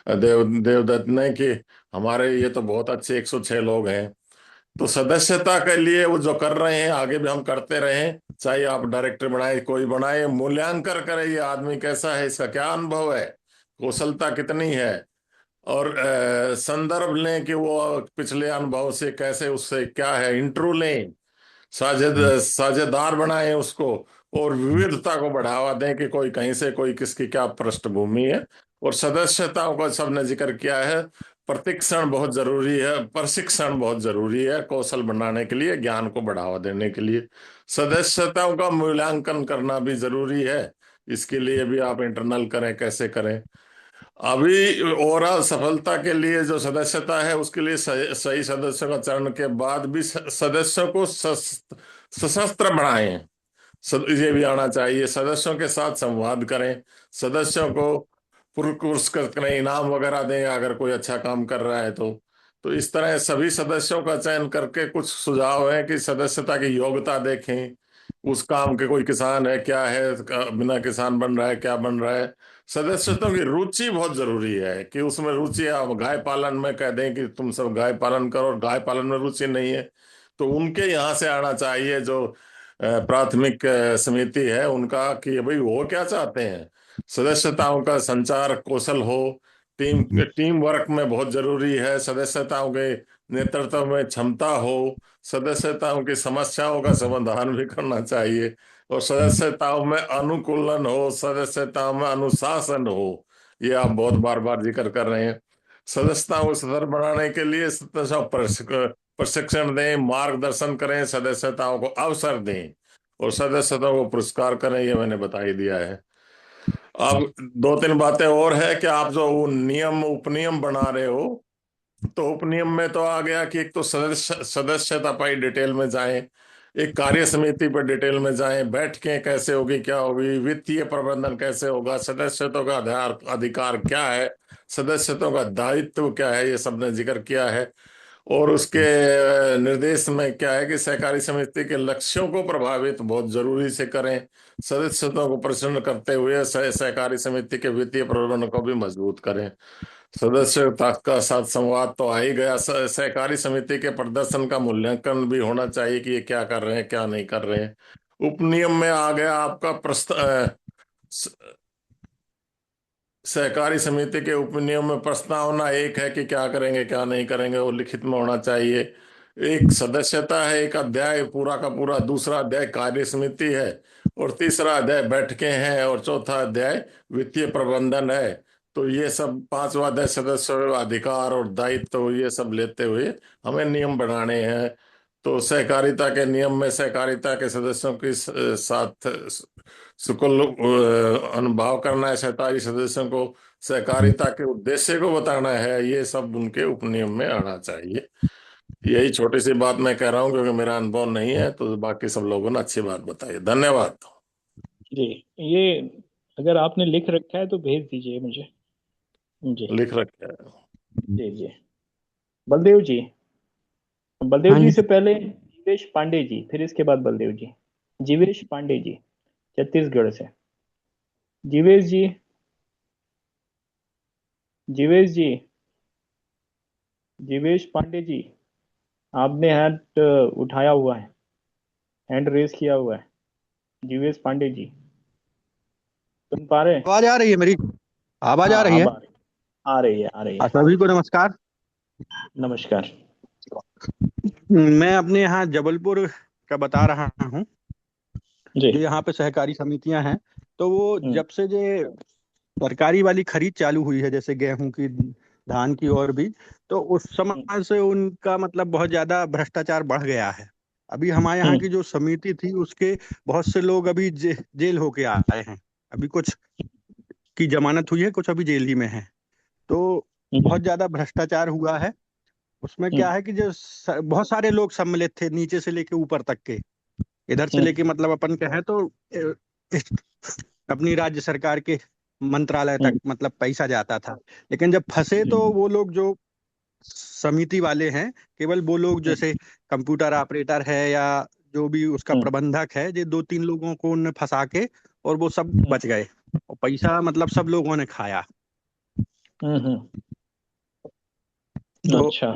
देवदत्त ने कि हमारे ये तो बहुत अच्छे 106 लोग हैं। तो सदस्यता के लिए वो जो कर रहे हैं आगे भी हम करते रहें, चाहे आप डायरेक्टर बनाए कोई बनाए, मूल्यांकन करें ये आदमी कैसा है, इसका क्या अनुभव है, कौशलता कितनी है, और संदर्भ लें कि वो पिछले अनुभव से कैसे, उससे क्या है, इंटरव्यू लें, साझेदार बनाएं उसको, और विविधता को बढ़ावा दें कि कोई कहीं से कोई किसकी क्या पृष्ठभूमि है। और सदस्यताओं का सबने जिक्र किया है, प्रशिक्षण बहुत जरूरी है, प्रशिक्षण बहुत जरूरी है कौशल बनाने के लिए, ज्ञान को बढ़ावा देने के लिए। सदस्यताओं का मूल्यांकन करना भी जरूरी है, इसके लिए भी आप इंटरनल करें, कैसे करें। अभी ओवरऑल सफलता के लिए जो सदस्यता है उसके लिए सही सदस्यों का चयन के बाद भी सदस्यों को सशस्त्र बनाएं। ये भी आना चाहिए, सदस्यों के साथ संवाद करें, सदस्यों को पुरस्कृत करें, इनाम वगैरह दें अगर कोई अच्छा काम कर रहा है तो इस तरह सभी सदस्यों का चयन करके कुछ सुझाव है कि सदस्यता की योग्यता देखें, उस काम के कोई किसान है क्या है, बिना किसान बन रहा है क्या बन रहा है। सदस्यता की रुचि बहुत जरूरी है कि उसमें रुचि, आप गाय पालन में कह दें कि तुम सब गाय पालन करो और गाय पालन में रुचि नहीं है, तो उनके यहाँ से आना चाहिए जो प्राथमिक समिति है उनका, कि भाई वो क्या चाहते हैं। सदस्यताओं का संचार कौशल हो, टीम वर्क में बहुत जरूरी है, सदस्यताओं के नेतृत्व में क्षमता हो, सदस्यताओं की समस्याओं का समाधान भी करना चाहिए, और सदस्यताओं में अनुकूलन हो, सदस्यताओं में अनुशासन हो। ये आप बहुत बार बार जिक्र कर रहे हैं। सदस्यताओं को सदस्य बनाने के लिए सदस्यों प्रशिक्षण दें, मार्गदर्शन करें, सदस्यताओं को अवसर दें और सदस्यताओं को पुरस्कार करें, ये मैंने बता ही दिया है। अब दो तीन बातें और है कि आप जो नियम उपनियम बना रहे हो, तो उपनियम में तो आ गया कि एक तो सदस्यता पाई डिटेल में जाएं, एक कार्य समिति पर डिटेल में जाएं, बैठकें कैसे होगी, क्या होगी, वित्तीय प्रबंधन कैसे होगा, सदस्यता का अधिकार क्या है, सदस्यता का दायित्व क्या है, ये सबने जिक्र किया है। और उसके निर्देश में क्या है कि सहकारी समिति के लक्ष्यों को प्रभावित बहुत जरूरी से करें, सदस्यता को प्रसन्न करते हुए सहकारी समिति के वित्तीय प्रबंधन को भी मजबूत करें। सदस्यता का साथ संवाद तो आ ही गया, सहकारी समिति के प्रदर्शन का मूल्यांकन भी होना चाहिए कि ये क्या कर रहे हैं क्या नहीं कर रहे हैं। उपनियम में आ गया आपका सहकारी समिति के उपनियम में प्रस्तावना एक है कि क्या करेंगे क्या नहीं करेंगे, वो लिखित में होना चाहिए। एक सदस्यता है, एक अध्याय पूरा का पूरा, दूसरा अध्याय कार्य समिति है, और तीसरा अध्याय बैठकें हैं, और चौथा अध्याय वित्तीय प्रबंधन है। तो ये सब पांचवा अध्याय सदस्यों अधिकार और दायित्व, ये सब लेते हुए हमें नियम बनाने हैं। तो सहकारिता के नियम में सहकारिता के सदस्यों के साथ सुकुल अनुभाव करना है, सहकारी सदस्यों को सहकारिता के उद्देश्य को बताना है, ये सब उनके उपनियम में आना चाहिए। यही छोटी सी बात मैं कह रहा हूँ, क्योंकि मेरा अनुभव नहीं है, तो बाकी सब लोगों ने अच्छी बात बताई। धन्यवाद। जी, ये अगर आपने लिख रखा है तो भेज दीजिए मुझे। जी लिख रखे हैं। जी जी। बलदेव जी, बलदेव हाँ जी जी। से पहले जीवेश पांडे जी, फिर इसके बाद बलदेव जी। जीवेश पांडे जी, छत्तीसगढ़ से। जीवेश जी, जीवेश जी, जीवेश पांडे जी, आपने हैंड उठाया हुआ है, हैंड रेस किया हुआ है। जीवेश पांडे जी, सुन पा रहे हैं? आवाज आ रही है मेरी? आवाज आ हाँ, रही है? अब आ रही है, आ रही है। सभी को नमस्कार। नमस्कार। मैं अपने यहाँ जबलपुर का बता रहा हूँ। जी। जो यहाँ पे सहकारी समितियां हैं, तो वो हम्म, जब से ये सरकारी वाली खरीद चालू हुई है, जैसे गेहूं की, धान की और भी, तो उस हम्म, समय से उनका मतलब बहुत ज्यादा भ्रष्टाचार बढ़ गया है। अभी हमारे यहाँ की जो समिति थी उसके बहुत से लोग अभी जेल होके आए हैं। अभी कुछ की जमानत हुई है, कुछ अभी जेल ही में है। तो हम्म, बहुत ज्यादा भ्रष्टाचार हुआ है। उसमें हम्म, क्या है कि जो बहुत सारे लोग सम्मिलित थे, नीचे से लेके ऊपर तक के। इधर से हम्म, लेके मतलब अपन कहें तो अपनी राज्य सरकार के मंत्रालय तक हम्म, मतलब पैसा जाता था। लेकिन जब फंसे जी, तो वो लोग जो समिति वाले हैं, केवल वो लोग हम्म, जैसे कंप्यूटर ऑपरेटर है या जो भी उसका हम्म, प्रबंधक है, ये दो तीन लोगों को उनने फंसा के और वो सब हम्म, बच गए। और पैसा मतलब सब लोगों ने खाया। तो अच्छा।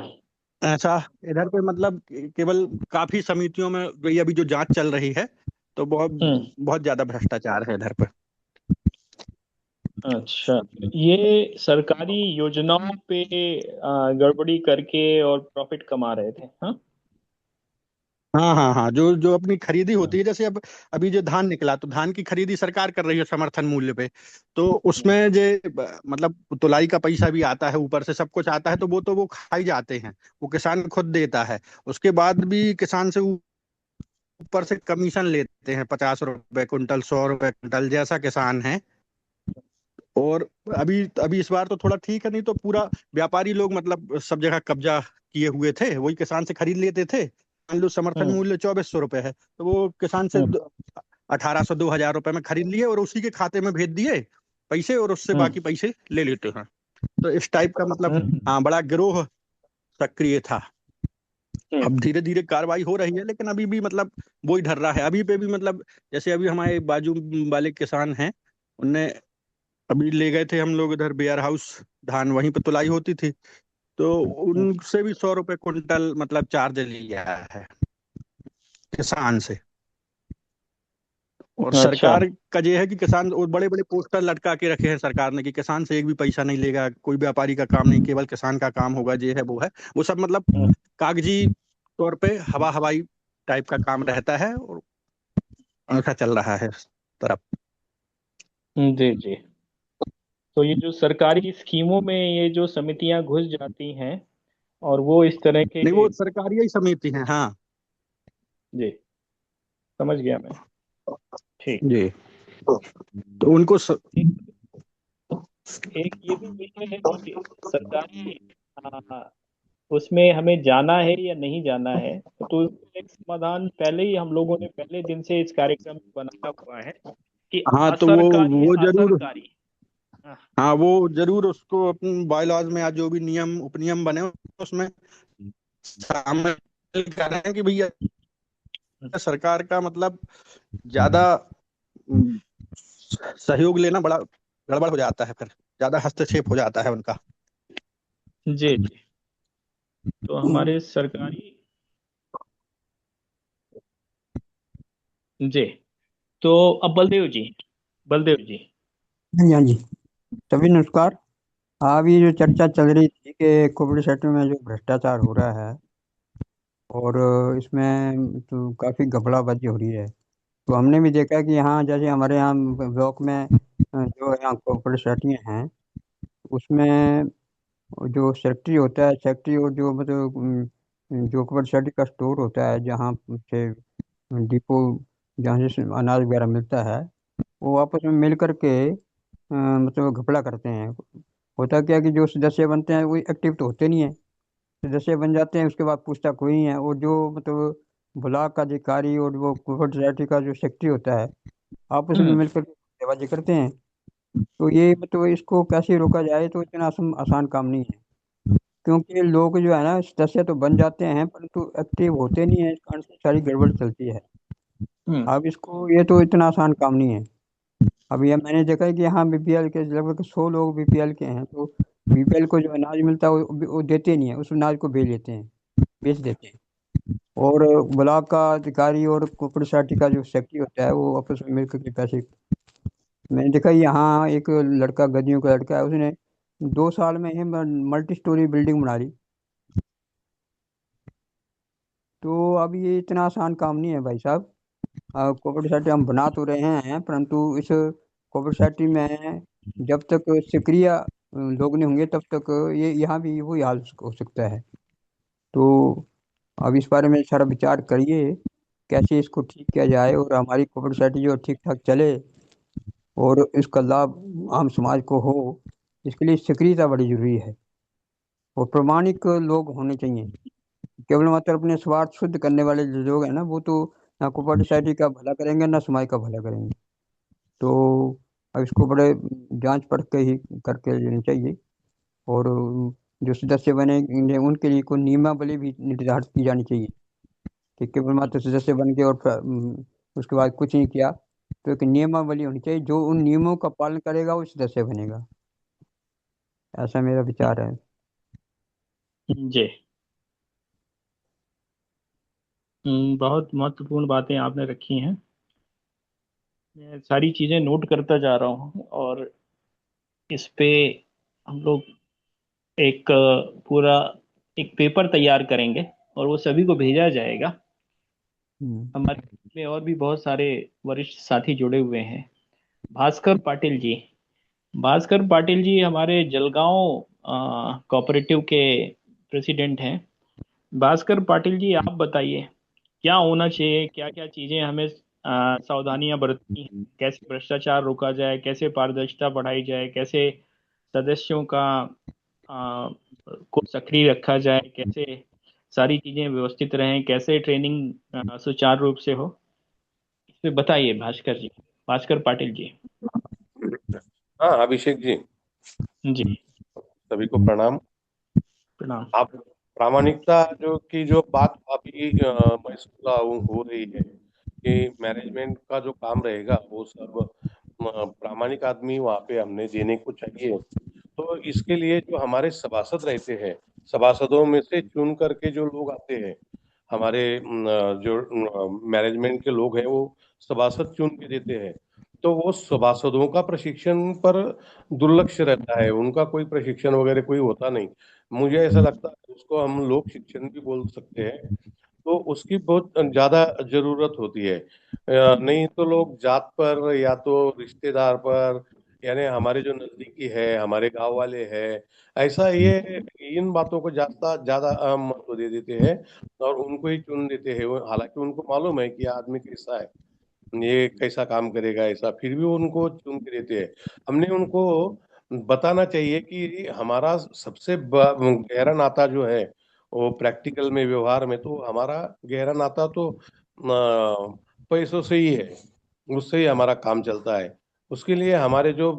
ऐसा इधर पे मतलब केवल काफी समितियों में वही अभी जो जांच चल रही है, तो बहुत हम्म, बहुत ज्यादा भ्रष्टाचार है इधर पे। अच्छा, ये सरकारी योजनाओं पे गड़बड़ी करके और प्रॉफिट कमा रहे थे, हाँ? हाँ हाँ हाँ, जो जो अपनी खरीदी हाँ, होती है, जैसे अब अभी जो धान निकला, तो धान की खरीदी सरकार कर रही है समर्थन मूल्य पे। तो उसमें जे मतलब तुलाई का पैसा भी आता है, ऊपर से सब कुछ आता है, तो वो खाई जाते हैं। वो किसान खुद देता है। उसके बाद भी किसान से ऊपर से कमीशन लेते हैं, 50 रुपए कुंटल, 100 रुपए कुंटल, जैसा किसान है। और अभी अभी इस बार तो थोड़ा ठीक है, नहीं तो पूरा व्यापारी लोग मतलब सब जगह कब्जा किए हुए थे, वही किसान से खरीद लेते थे। मान लो समर्थन हम्म, मूल्य 2400 रुपए है, तो वो किसान से हम्म, 1800 2000 रुपए में खरीद लिए और उसी के खाते में भेज दिए पैसे, और उससे हम्म, बाकी पैसे ले लेते हैं। तो इस टाइप का मतलब, हम्म, हाँ, बड़ा गिरोह सक्रिय था। हम्म, अब धीरे धीरे कार्रवाई हो रही है, लेकिन अभी भी मतलब वही ढर रहा है अभी पे भी। मतलब जैसे अभी हमारे बाजू वाले किसान हैं, उनने अभी ले गए थे हम लोग इधर वेयर हाउस, धान वहीं पे तुलाई होती थी, तो हम्म, उनसे भी 100 रुपए कुंटल मतलब चार्ज लिया है किसान से। और अच्छा। सरकार का ये है कि किसान, और बड़े बड़े पोस्टर लटका के रखे हैं सरकार ने कि किसान से एक भी पैसा नहीं लेगा, कोई व्यापारी का काम नहीं, केवल किसान का काम होगा, ये है वो है। वो सब मतलब हम्म, कागजी तौर पे हवा हवाई टाइप का काम रहता है, और ऐसा चल रहा है इस तरफ। जी जी। तो ये जो सरकारी स्कीमों में ये जो समितियां घुस जाती हैं और वो इस तरह के। नहीं, वो सरकारी ही समिति है, हाँ। जी, समझ गया मैं। ठीक। जी। तो उनको एक एक ये भी विषय है कि सरकारी आ, उसमें हमें जाना है या नहीं जाना है, तो उसका एक समाधान पहले ही हम लोगों ने पहले दिन से इस कार्यक्रम में बनाया हुआ है कि हाँ, तो असरकारी वो जरूर, असरकारी। हाँ, हाँ, वो जरूर उसको अपने बायलॉज में, आज जो भी नियम उपनियम बने उसमें शामिल करें कि भैया सरकार का मतलब ज्यादा सहयोग लेना बड़ा गड़बड़ हो जाता है, फिर ज्यादा हस्तक्षेप हो जाता है उनका। जी जी। तो हमारे सरकारी। जी। तो अब बलदेव जी, बलदेव जी। हाँ जी, हाँ जी। सभी नमस्कार। अब ये जो चर्चा चल रही थी कि कोविड सेक्टर में जो भ्रष्टाचार हो रहा है और इसमें तो काफ़ी घपलाबाजी हो रही है। तो हमने भी देखा कि यहाँ, जैसे हमारे यहाँ ब्लॉक में जो यहाँ कोविड सेक्टर हैं, उसमें जो सेक्रेटरी होता है, सेक्रेटरी, और जो मतलब जो कोविड सेक्टर का स्टोर होता है, जहाँ से डिपो, जहाँ से अनाज वगैरह मिलता है, वो आपस में मिल करके मतलब घपला करते हैं। होता क्या कि जो सदस्य बनते हैं वो एक्टिव तो होते नहीं है, सदस्य बन जाते हैं, उसके बाद पूछता कोई नहीं है। और जो मतलब ब्लॉक अधिकारी और वो कोऑपरेटिव सोसाइटी का जो सेक्रेटरी होता है, आपस में मिलकर बाजी करते हैं। तो ये मतलब इसको कैसे रोका जाए, तो इतना आसान काम नहीं है। क्योंकि लोग जो है ना सदस्य तो बन जाते हैं परंतु एक्टिव होते नहीं है, इस कारण से सारी गड़बड़ चलती है। अब इसको, ये तो इतना आसान काम नहीं है। अब ये मैंने देखा है कि यहाँ बीपीएल के लगभग 100 लोग बीपीएल के हैं, तो बीपीएल को जो अनाज मिलता है वो देते नहीं है, उस अनाज को बेच लेते हैं, बेच देते हैं। और ब्लॉक का अधिकारी और कोऑपरेटिव सोसाइटी का जो सेक्रेटरी होता है वो आपस में मिलकर के पैसे, मैंने देखा यहाँ एक लड़का, गद्दियों का लड़का है, उसने 2 साल में ही मल्टी स्टोरी बिल्डिंग बना ली। तो अब ये इतना आसान काम नहीं है भाई साहब। कोऑपरेटिव सोसाइटी हम बना तो रहे हैं, परंतु इस कोऑपरेटिव सोसाइटी में जब तक सक्रिय लोग नहीं होंगे तब तक ये यहाँ भी वही हाल हो सकता है। तो अब इस बारे में सारा विचार करिए कैसे इसको ठीक किया जाए और हमारी कोऑपरेटिव सोसाइटी जो ठीक ठाक चले और इसका लाभ आम समाज को हो। इसके लिए सक्रियता बड़ी जरूरी है और प्रामाणिक लोग होने चाहिए। केवल मात्र अपने स्वार्थ शुद्ध करने वाले जो लोग हैं ना, वो तो ना कोऑपरेटिव सोसाइटी का भला करेंगे ना समाज का भला करेंगे। तो अब इसको बड़े जांच परख के ही करके लेनी चाहिए। और जो सदस्य बने उनके लिए कोई नियमावली भी निर्धारित की जानी चाहिए कि केवल मात्र सदस्य बन के और उसके बाद कुछ नहीं किया। तो एक नियमावली होनी चाहिए, जो उन नियमों का पालन करेगा वो सदस्य बनेगा। ऐसा मेरा विचार है। जी। बहुत महत्वपूर्ण बातें आपने रखी हैं। मैं सारी चीजें नोट करता जा रहा हूँ और इस पे हम लोग एक पूरा एक पेपर तैयार करेंगे और वो सभी को भेजा जाएगा। हमारे में और भी बहुत सारे वरिष्ठ साथी जुड़े हुए हैं। भास्कर पाटिल जी, भास्कर पाटिल जी हमारे जलगांव कोऑपरेटिव के प्रेसिडेंट हैं। भास्कर पाटिल जी, आप बताइए क्या होना चाहिए, क्या क्या चीजें हमें सावधानियां बरतनी हैं, कैसे भ्रष्टाचार रोका जाए, कैसे पारदर्शिता बढ़ाई जाए, कैसे सदस्यों का को सक्रिय रखा जाए, कैसे सारी चीजें व्यवस्थित रहें, कैसे ट्रेनिंग सुचारू रूप से हो, इस पे बताइए भास्कर जी, भास्कर पाटिल जी। हाँ अभिषेक जी, जी सभी को प्रणाम। प्रणाम। आप प्रामाणिकता जो बात अभी महसूस हो रही है कि मैनेजमेंट का जो काम रहेगा वो सब प्रामाणिक आदमी वहाँ पे हमने देने को चाहिए। तो इसके लिए जो हमारे सभासद रहते हैं, सभासदों में से चुन करके जो लोग आते हैं, हमारे जो मैनेजमेंट के लोग हैं वो सभासद चुन के देते हैं। तो वो सभासदों का प्रशिक्षण पर दुर्लक्ष्य रहता है, उनका कोई प्रशिक्षण वगैरह कोई होता नहीं। मुझे ऐसा लगता है उसको हम लोक शिक्षण भी बोल सकते हैं। तो उसकी बहुत ज्यादा जरूरत होती है। नहीं तो लोग जात पर या तो रिश्तेदार पर, यानी हमारे जो नजदीकी है, हमारे गांव वाले हैं, ऐसा ये इन बातों को ज्यादा ज्यादा महत्व दे देते हैं और उनको ही चुन देते हैं। हालांकि उनको मालूम है कि ये आदमी कैसा है, ये कैसा काम करेगा, ऐसा फिर भी उनको चुन के देते हैं। हमने उनको बताना चाहिए कि हमारा सबसे गहरा नाता जो है वो प्रैक्टिकल में, व्यवहार में तो हमारा गहरा नाता तो पैसों से ही है, उससे ही हमारा काम चलता है। उसके लिए हमारे जो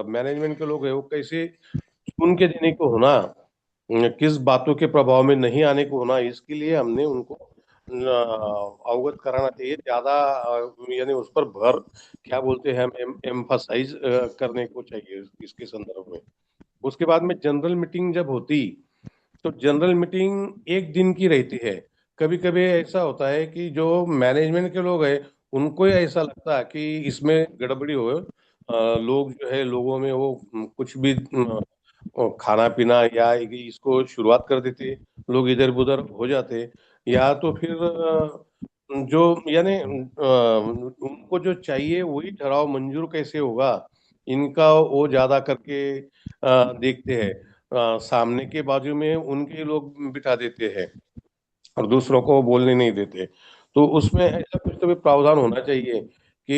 मैनेजमेंट के लोग हैं वो कैसे चुन के देने को होना, किस बातों के प्रभाव में नहीं आने को होना, इसके लिए हमने उनको अवगत कराना चाहिए ज्यादा। यानी उस पर भर, क्या बोलते हैं हम, एम्फसाइज करने को चाहिए इसके संदर्भ में। उसके बाद में जनरल मीटिंग जब होती तो जनरल मीटिंग एक दिन की रहती है। कभी कभी ऐसा होता है कि जो मैनेजमेंट के लोग हैं उनको ही ऐसा लगता है कि इसमें गड़बड़ी हो, लोग जो है लोगों में वो कुछ भी खाना पीना या इसको शुरुआत कर देते, लोग इधर उधर हो जाते। या तो फिर जो यानी उनको जो चाहिए वही ठहराव मंजूर कैसे होगा, इनका वो ज्यादा करके देखते हैं। सामने के बाजू में उनके लोग बिठा देते हैं और दूसरों को बोलने नहीं देते। तो उसमें ऐसा कुछ तो भी प्रावधान होना चाहिए कि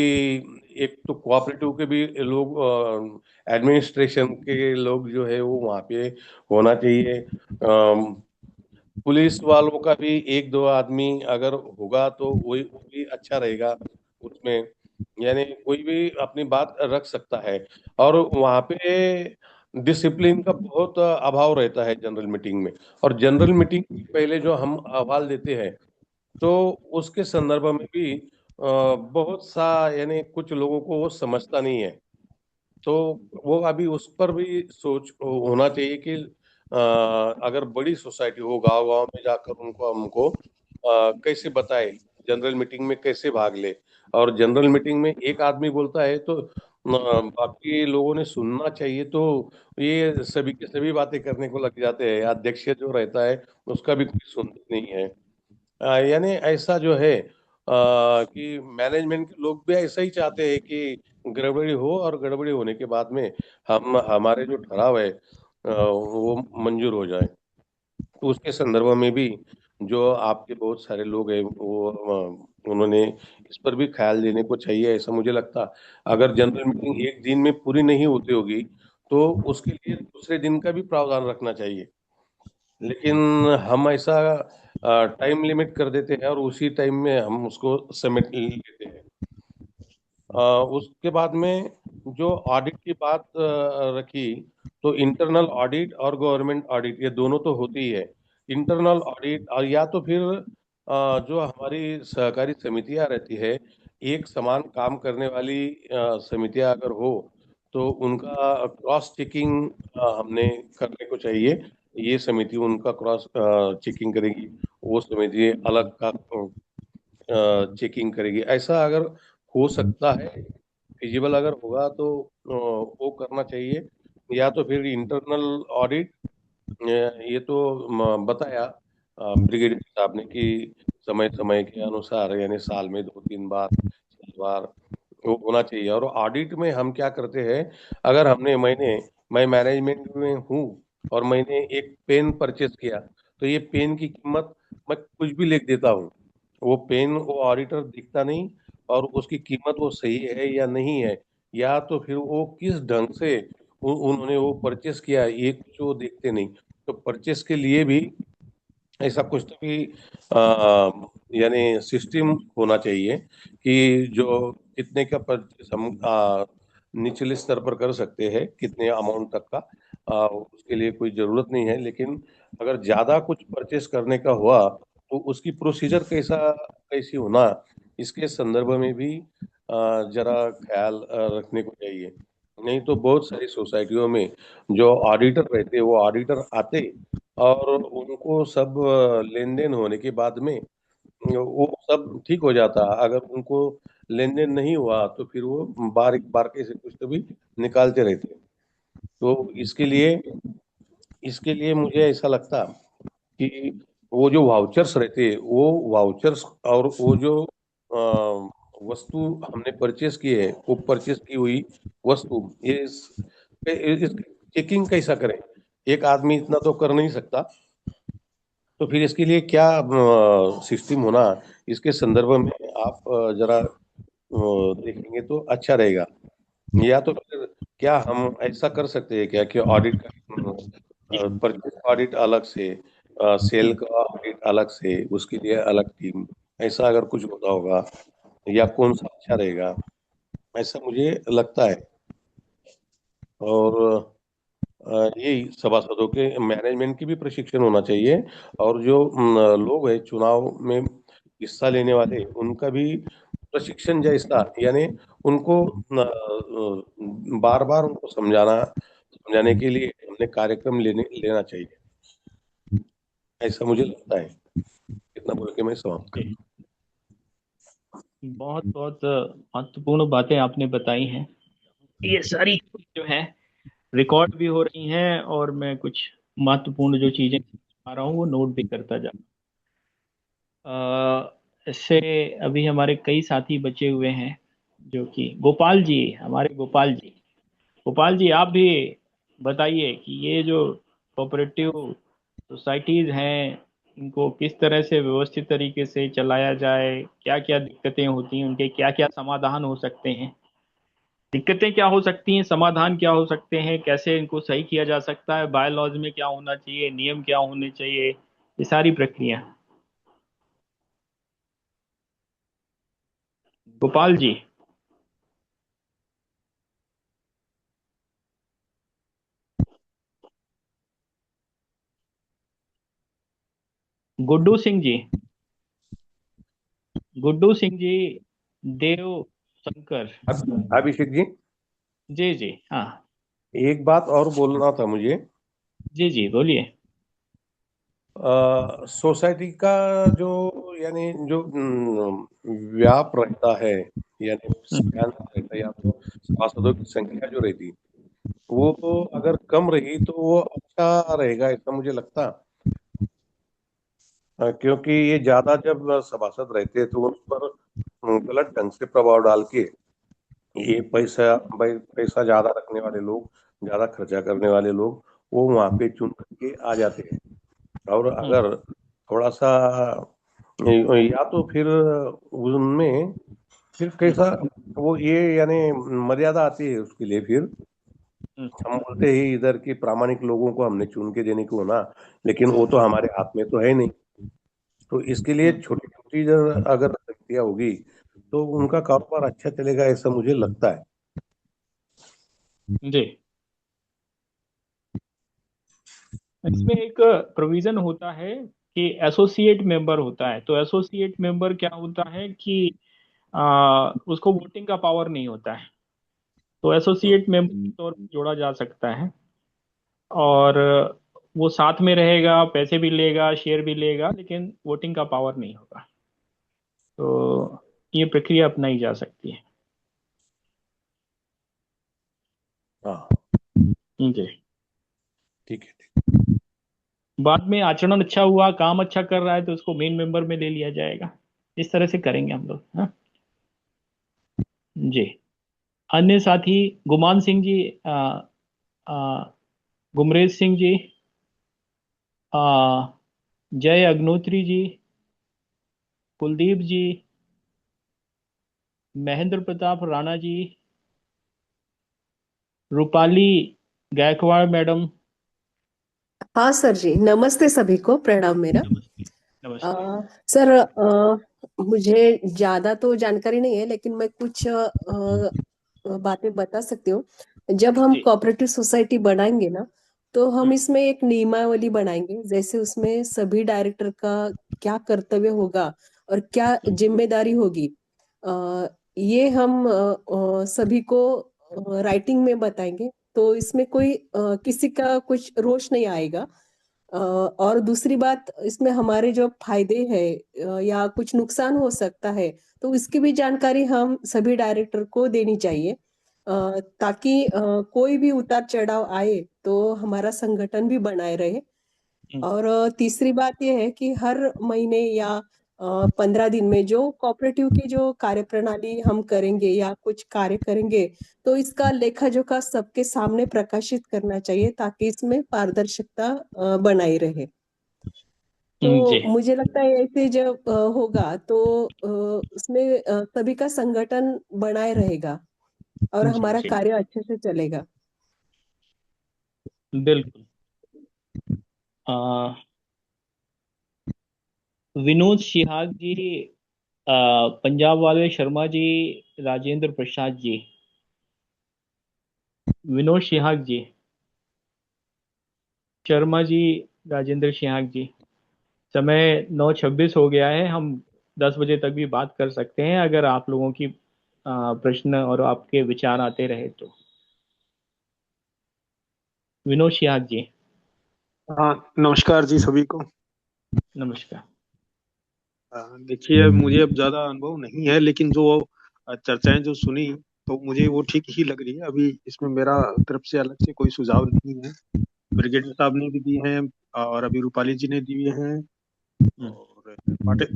एक तो कोऑपरेटिव के भी लोग, एडमिनिस्ट्रेशन के लोग जो है वो वहाँ पे होना चाहिए। पुलिस वालों का भी एक दो आदमी अगर होगा तो वही वो भी अच्छा रहेगा उसमें, यानी कोई भी अपनी बात रख सकता है। और वहाँ पे डिसिप्लिन का बहुत अभाव रहता है जनरल मीटिंग में। और जनरल मीटिंग पहले जो हम अहवाल देते हैं तो उसके संदर्भ में भी बहुत सा, यानी कुछ लोगों को वो समझता नहीं है। तो वो अभी उस पर भी सोच होना चाहिए कि अगर बड़ी सोसाइटी हो, गांव गांव में जाकर उनको हमको कैसे बताए, जनरल मीटिंग में कैसे भाग ले। और जनरल मीटिंग में एक आदमी बोलता है तो बाकी लोगों ने सुनना चाहिए, तो ये सभी के सभी बातें करने को लग जाते हैं। अध्यक्ष जो रहता है उसका भी कोई सुनता नहीं है। यानी ऐसा जो है कि मैनेजमेंट के लोग भी ऐसा ही चाहते हैं कि गड़बड़ी हो, और गड़बड़ी होने के बाद में हम हमारे जो ठहराव है वो मंजूर हो जाए। तो उसके संदर्भ में भी जो आपके बहुत सारे लोग हैं वो उन्होंने इस पर भी ख्याल देने को चाहिए, ऐसा मुझे लगता। अगर जनरल मीटिंग एक दिन में पूरी नहीं होती होगी तो उसके लिए दूसरे दिन का भी प्रावधान रखना चाहिए। लेकिन हम ऐसा टाइम लिमिट कर देते हैं और उसी टाइम में हम उसको सबमिट लेते हैं। उसके बाद में जो ऑडिट की बात रखी, तो इंटरनल ऑडिट और गवर्नमेंट ऑडिट ये दोनों तो होती ही है। इंटरनल ऑडिट और या तो फिर जो हमारी सहकारी समितियां रहती है, एक समान काम करने वाली समितियां अगर हो तो उनका क्रॉस चेकिंग हमने करने को चाहिए। ये समिति उनका क्रॉस चेकिंग करेगी, वो समिति अलग का चेकिंग करेगी। ऐसा अगर हो सकता है, फिजिबल अगर होगा तो वो करना चाहिए। या तो फिर इंटरनल ऑडिट, ये तो बताया ब्रिगेडियर साहब ने कि समय समय के अनुसार, यानी साल में 2-3 बार 4 बार वो होना चाहिए। और ऑडिट में हम क्या करते हैं, अगर मैं मैनेजमेंट में हूँ और मैंने एक पेन परचेस किया, तो ये पेन की कीमत मैं कुछ भी लिख देता हूँ। वो पेन वो ऑडिटर दिखता नहीं, और उसकी कीमत वो सही है या नहीं है, या तो फिर वो किस ढंग से उन्होंने वो परचेस किया, ये कुछ वो देखते नहीं। तो परचेस के लिए भी ऐसा कुछ तो भी यानी सिस्टम होना चाहिए कि जो कितने का परचेस हम निचले स्तर पर कर सकते हैं, कितने अमाउंट तक का, उसके लिए कोई जरूरत नहीं है। लेकिन अगर ज्यादा कुछ परचेस करने का हुआ तो उसकी प्रोसीजर कैसी होना, इसके संदर्भ में भी जरा ख्याल रखने को चाहिए। नहीं तो बहुत सारी सोसाइटियों में जो ऑडिटर रहते वो ऑडिटर आते और उनको सब लेन देन होने के बाद में वो सब ठीक हो जाता। अगर उनको लेन देन नहीं हुआ तो फिर वो बार बार कैसे कुछ तो भी निकालते रहते। तो इसके लिए मुझे ऐसा लगता कि वो जो वाउचर्स रहते, वो वाउचर्स और वो जो वस्तु हमने परचेस की है, वो परचेस की हुई वस्तु, इस चेकिंग कैसा करें। एक आदमी इतना तो कर नहीं सकता। तो फिर इसके लिए क्या सिस्टम होना, इसके संदर्भ में आप जरा देखेंगे तो अच्छा रहेगा। या तो फिर क्या हम ऐसा कर सकते हैं क्या कि ऑडिट का परचेस ऑडिट अलग से, सेल का ऑडिट अलग से, उसके लिए अलग टीम, ऐसा अगर कुछ होता होगा, या कौन सा अच्छा रहेगा, ऐसा मुझे लगता है। और यही सभासदों के मैनेजमेंट की भी प्रशिक्षण होना चाहिए। और जो लोग हैं चुनाव में हिस्सा लेने वाले, उनका भी प्रशिक्षण जैसा, यानी उनको बार बार उनको समझाने के लिए हमने कार्यक्रम लेना चाहिए, ऐसा मुझे लगता है। इतना बोल के मैं समाप्त कर। बहुत बहुत महत्वपूर्ण बातें आपने बताई हैं। ये सारी जो है रिकॉर्ड भी हो रही हैं, और मैं कुछ महत्वपूर्ण जो चीजें आ रहा हूँ वो नोट भी करता जा इससे अभी हमारे कई साथी बचे हुए हैं, जो कि गोपाल जी, हमारे गोपाल जी आप भी बताइए कि ये जो कोऑपरेटिव सोसाइटीज हैं इनको किस तरह से व्यवस्थित तरीके से चलाया जाए, क्या क्या दिक्कतें होती हैं, उनके क्या क्या समाधान हो सकते हैं, दिक्कतें क्या हो सकती हैं, समाधान क्या हो सकते हैं, कैसे इनको सही किया जा सकता है, बाय लॉज में क्या होना चाहिए, नियम क्या होने चाहिए, ये सारी प्रक्रिया। गोपाल जी। गुड्डू सिंह जी। गुड्डू सिंह जी। देव शंकर। अभिषेक जी, जी जी हाँ। एक बात और बोलना था मुझे। जी जी बोलिए। सोसाइटी का जो यानी जो व्याप रहता है, यानी संख्या रहता है, या तो सभासदों की संख्या जो रहती, वो अगर कम रही तो वो अच्छा रहेगा, ऐसा मुझे लगता। क्योंकि ये ज्यादा जब सभासद रहते हैं तो उन पर गलत ढंग से प्रभाव डाल के ये पैसा ज्यादा रखने वाले लोग, ज्यादा खर्चा करने वाले लोग, वो वहां पे चुन करके आ जाते हैं। और अगर थोड़ा सा या तो फिर उनमें फिर कैसा वो ये यानी मर्यादा आती है उसके लिए। फिर हम बोलते ही इधर की प्रामाणिक लोगों को हमने चुन के देने को ना, लेकिन वो तो हमारे हाथ में तो है नहीं। तो इसके लिए छोटी छोटी अगर शक्तियाँ होगी तो उनका कारोबार अच्छा चलेगा, ऐसा मुझे लगता है। जी। इसमें एक प्रोविजन होता है कि एसोसिएट मेंबर होता है। तो एसोसिएट मेंबर क्या होता है कि उसको वोटिंग का पावर नहीं होता है। तो एसोसिएट मेंबर के तौर पर जोड़ा जा सकता है और वो साथ में रहेगा, पैसे भी लेगा, शेयर भी लेगा, लेकिन वोटिंग का पावर नहीं होगा। तो ये प्रक्रिया अपनाई जा सकती है। हाँ जी। ठीक है। बाद में आचरण अच्छा हुआ, काम अच्छा कर रहा है तो उसको मेन मेंबर में ले लिया जाएगा। इस तरह से करेंगे हम लोग। हाँ जी। अन्य साथी गुमान सिंह जी, आ, गुमरेज सिंह जी, आ, जय अग्नोत्री जी, कुलदीप जी, महेंद्र प्रताप राणा जी, रूपाली गायकवाड़ मैडम। हाँ सर जी, नमस्ते सभी को, प्रणाम मेरा। नमस्ते। नमस्ते। सर, मुझे ज्यादा तो जानकारी नहीं है, लेकिन मैं कुछ बातें बता सकती हूँ। जब हम जी। कोऑपरेटिव सोसाइटी बनाएंगे ना, तो हम इसमें एक नियमावली बनाएंगे, जैसे उसमें सभी डायरेक्टर का क्या कर्तव्य होगा और क्या जिम्मेदारी होगी। ये हम सभी को राइटिंग में बताएंगे, तो इसमें कोई किसी का कुछ रोष नहीं आएगा। और दूसरी बात, इसमें हमारे जो फायदे हैं या कुछ नुकसान हो सकता है, तो इसकी भी जानकारी हम सभी डायरेक्टर को देनी चाहिए, ताकि कोई भी उतार चढ़ाव आए तो हमारा संगठन भी बनाए रहे। और तीसरी बात यह है कि हर महीने या 15 दिन में जो कोऑपरेटिव की जो कार्यप्रणाली हम करेंगे या कुछ कार्य करेंगे, तो इसका लेखा जोखा सबके सामने प्रकाशित करना चाहिए, ताकि इसमें पारदर्शिता बनाई रहे। जी। तो मुझे लगता है ऐसे जब होगा तो उसमें सभी का संगठन बनाए रहेगा और जी हमारा जी कार्य अच्छे से चलेगा। बिल्कुल। विनोद सिहाग जी, पंजाब वाले शर्मा जी, राजेंद्र प्रसाद जी। विनोद सिहाग जी, शर्मा जी, राजेंद्र सिहाग जी। समय 9:26 हो गया है। हम 10 बजे तक भी बात कर सकते हैं, अगर आप लोगों की प्रश्न और आपके विचार आते रहे तो। विनोद सिहाग जी। हाँ, नमस्कार जी सभी को। नमस्कार। देखिए, मुझे अब ज्यादा अनुभव नहीं है, लेकिन जो चर्चाएं जो सुनी, तो मुझे वो ठीक ही लग रही है। अभी इसमें मेरा तरफ से अलग से कोई सुझाव नहीं है। ब्रिगेडियर साहब ने भी दिए हैं और अभी रूपाली जी ने दिए हैं, और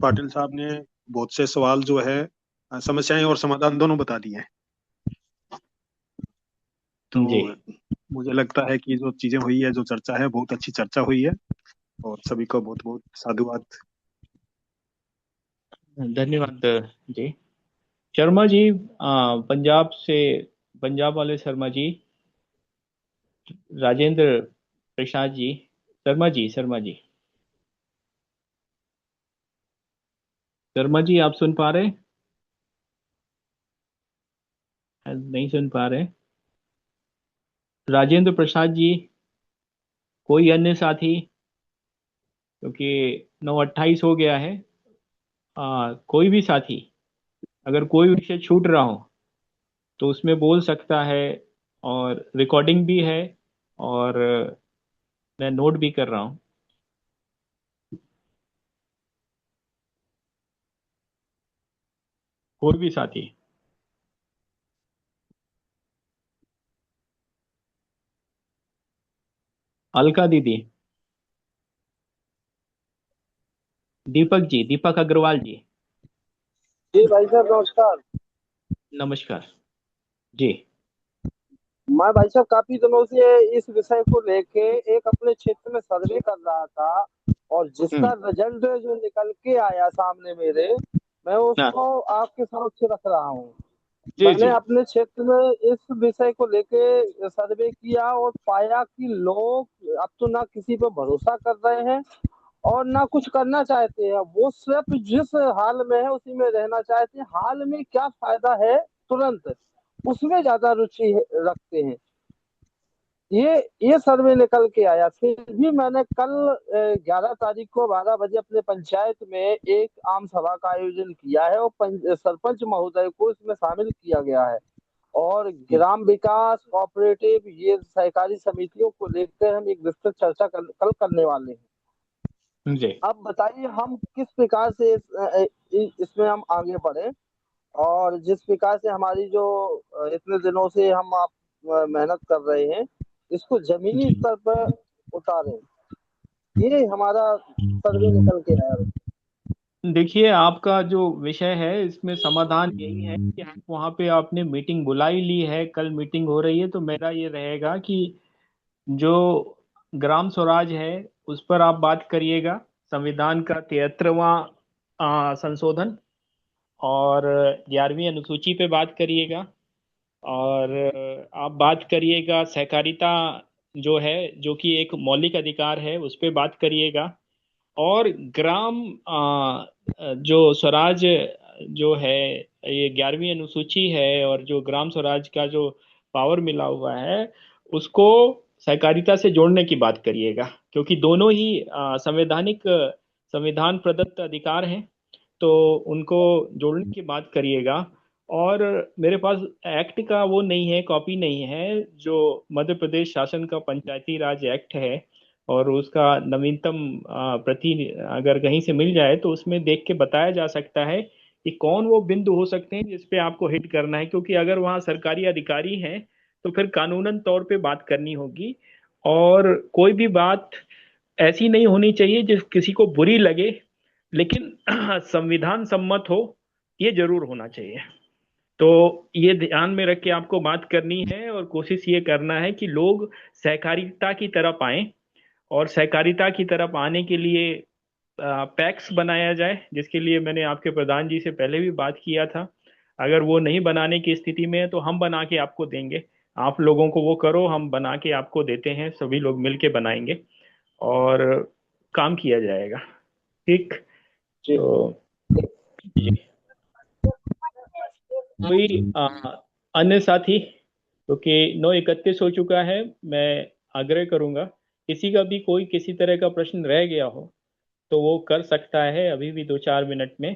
पाटिल साहब ने बहुत से सवाल जो है, समस्याएं और समाधान दोनों बता दिए हैं। जी। तो मुझे लगता है कि जो चीजें हुई है, जो चर्चा है, बहुत अच्छी चर्चा हुई है, और सभी को बहुत बहुत साधुवाद। धन्यवाद जी। शर्मा जी, पंजाब से, पंजाब वाले शर्मा जी, राजेंद्र प्रसाद जी, शर्मा जी, शर्मा जी। शर्मा जी, आप सुन पा रहे? नहीं सुन पा रहे। राजेंद्र प्रसाद जी, कोई अन्य साथी? क्योंकि 9:28 हो गया है। कोई भी साथी, अगर कोई विषय छूट रहा हो तो उसमें बोल सकता है, और रिकॉर्डिंग भी है, और मैं नोट भी कर रहा हूँ। कोई भी साथी? अलका दीदी, दीपक जी, दीपक अग्रवाल जी, जी भाई साहब नमस्कार। नमस्कार जी। मैं भाई साहब काफी दिनों से इस विषय को लेके एक अपने क्षेत्र में सर्वे कर रहा था, और जिसका रिजल्ट जो निकल के आया सामने मेरे, मैं हाँ, उसको आपके समक्ष रख रहा हूँ। जी मैंने जी अपने क्षेत्र में इस विषय को लेके सर्वे किया और पाया कि लोग अब तो ना किसी पे भरोसा कर रहे हैं और ना कुछ करना चाहते हैं। वो सिर्फ जिस हाल में है उसी में रहना चाहते हैं। हाल में क्या फायदा है तुरंत, उसमें ज्यादा रुचि रखते हैं। ये सर्वे निकल के आया। फिर भी मैंने कल 11 तारीख को 12 बजे अपने पंचायत में एक आम सभा का आयोजन किया है, और सरपंच महोदय को इसमें शामिल किया गया है। और ग्राम विकास कोऑपरेटिव ये सहकारी समितियों को लेकर हम एक विस्तृत चर्चा कल करने वाले हैं। जी। अब बताइए हम किस प्रकार से इसमें हम आगे बढ़े, और जिस प्रकार से हमारी जो इतने दिनों से हम आप मेहनत कर रहे हैं, इसको जमीनी जी, स्तर पर उतारें। ये हमारा सर्वे निकल के आया। देखिए, आपका जो विषय है इसमें समाधान यही है कि आप वहाँ पे आपने मीटिंग बुलाई ली है, कल मीटिंग हो रही है, तो मेरा ये रहेगा कि जो ग्राम स्वराज है उस पर आप बात करिएगा, संविधान का 73वां संशोधन और 11वीं अनुसूची पे बात करिएगा, और आप बात करिएगा सहकारिता जो है, जो कि एक मौलिक अधिकार है, उस पे बात करिएगा। और ग्राम जो स्वराज जो है, ये 11वीं अनुसूची है, और जो ग्राम स्वराज का जो पावर मिला हुआ है उसको सहकारिता से जोड़ने की बात करिएगा, क्योंकि दोनों ही संवैधानिक संविधान प्रदत्त अधिकार हैं, तो उनको जोड़ने की बात करिएगा। और मेरे पास एक्ट का वो नहीं है, कॉपी नहीं है, जो मध्य प्रदेश शासन का पंचायती राज एक्ट है, और उसका नवीनतम प्रति अगर कहीं से मिल जाए तो उसमें देख के बताया जा सकता है कि कौन वो बिंदु हो सकते हैं जिस पे आपको हिट करना है, क्योंकि अगर वहाँ सरकारी अधिकारी हैं तो फिर कानूनन तौर पे बात करनी होगी, और कोई भी बात ऐसी नहीं होनी चाहिए जिस किसी को बुरी लगे, लेकिन संविधान सम्मत हो, ये जरूर होना चाहिए। तो ये ध्यान में रख के आपको बात करनी है, और कोशिश ये करना है कि लोग सहकारिता की तरफ आए, और सहकारिता की तरफ आने के लिए पैक्स बनाया जाए, जिसके लिए मैंने आपके प्रधान जी से पहले भी बात किया था। अगर वो नहीं बनाने की स्थिति में है तो हम बना के आपको देंगे, आप लोगों को वो करो, हम बना के आपको देते हैं, सभी लोग मिलके बनाएंगे और काम किया जाएगा। ठीक? जी तो जी, कोई अन्य साथी? क्योंकि 9:31 हो चुका है, मैं आग्रह करूंगा किसी का भी कोई किसी तरह का प्रश्न रह गया हो तो वो कर सकता है अभी भी 2-4 मिनट में।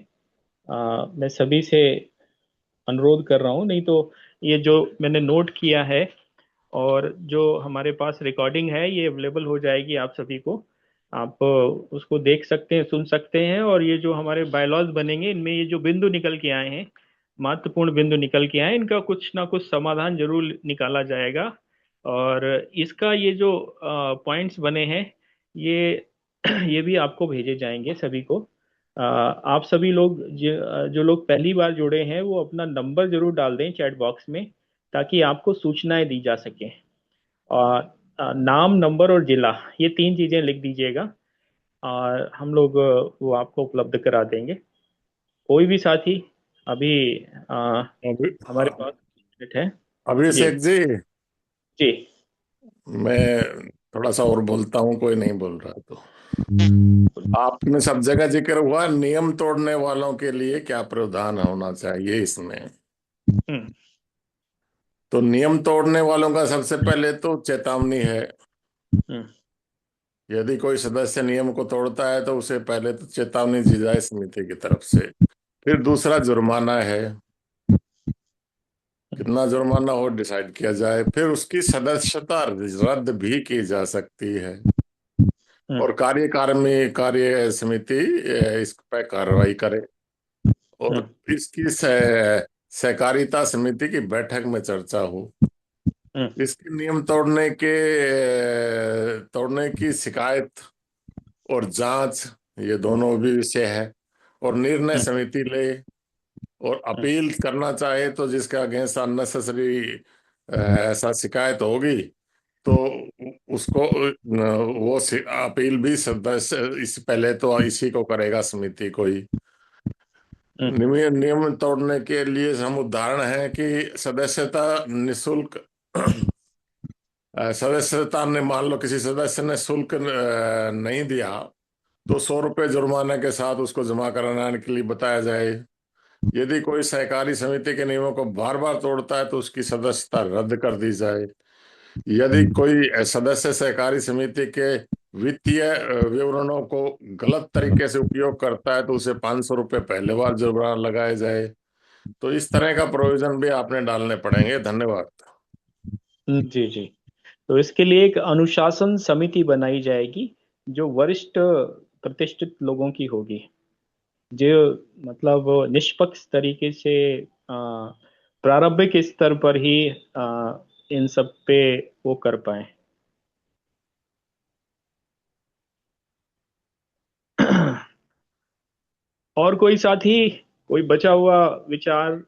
मैं सभी से अनुरोध कर रहा हूँ, नहीं तो ये जो मैंने नोट किया है और जो हमारे पास रिकॉर्डिंग है ये अवेलेबल हो जाएगी आप सभी को, आप उसको देख सकते हैं, सुन सकते हैं, और ये जो हमारे बायलॉज बनेंगे इनमें ये जो बिंदु निकल के आए हैं, महत्वपूर्ण बिंदु निकल के आए, इनका कुछ ना कुछ समाधान जरूर निकाला जाएगा। और इसका ये जो पॉइंट्स बने हैं ये ये भी आपको भेजे जाएंगे सभी को। आप सभी लोग जो लोग पहली बार जुड़े हैं वो अपना नंबर जरूर डाल दें चैट बॉक्स में, ताकि आपको सूचनाएं दी जा सके। और नाम, नंबर और जिला, ये 3 चीजें लिख दीजिएगा, और हम लोग वो आपको उपलब्ध करा देंगे। कोई भी साथी अभी अभी हमारे पास मिनट है। जी अभिषेक जी, जी। मैं थोड़ा सा और बोलता हूँ, कोई नहीं बोल रहा तो। आपने सब जगह जिक्र हुआ नियम तोड़ने वालों के लिए क्या प्रावधान होना चाहिए इसमें। हम्म। तो नियम तोड़ने वालों का सबसे पहले तो चेतावनी है। हम्म। यदि कोई सदस्य नियम को तोड़ता है तो उसे पहले तो चेतावनी दी जाए समिति की तरफ से। फिर दूसरा जुर्माना है, कितना जुर्माना हो डिसाइड किया जाए। फिर उसकी सदस्यता रद्द भी की जा सकती है और कार्य समिति इस पर कार्रवाई करे और इसकी सहकारिता समिति की बैठक में चर्चा हो। इसके नियम तोड़ने की शिकायत और जांच, ये दोनों भी विषय है। और निर्णय समिति ले और अपील करना चाहे तो जिसके अगेंस्ट अननेसेसरी ऐसा शिकायत होगी तो उसको वो अपील भी सदस्य इस पहले तो इसी को करेगा, समिति को ही। नियम तोड़ने के लिए हम उदाहरण है कि सदस्यता निशुल्क सदस्यता ने मान लो किसी सदस्य ने शुल्क नहीं दिया तो 100 रुपये जुर्माने के साथ उसको जमा कराने के लिए बताया जाए। यदि कोई सहकारी समिति के नियमों को बार बार तोड़ता है तो उसकी सदस्यता रद्द कर दी जाए। यदि कोई सदस्य सहकारी समिति के वित्तीय विवरणों को गलत तरीके से उपयोग करता है तो उसे 500 रुपये पहले बार जुर्माना लगाया जाए। तो इस तरह का प्रोविजन भी आपने डालने पड़ेंगे। धन्यवाद। जी जी। तो इसके लिए एक अनुशासन समिति बनाई जाएगी जो वरिष्ठ प्रतिष्ठित लोगों की होगी, जो मतलब निष्पक्ष तरीके से प्रारंभिक स्तर पर ही इन सब पे वो कर पाए। और कोई साथी, कोई बचा हुआ विचार?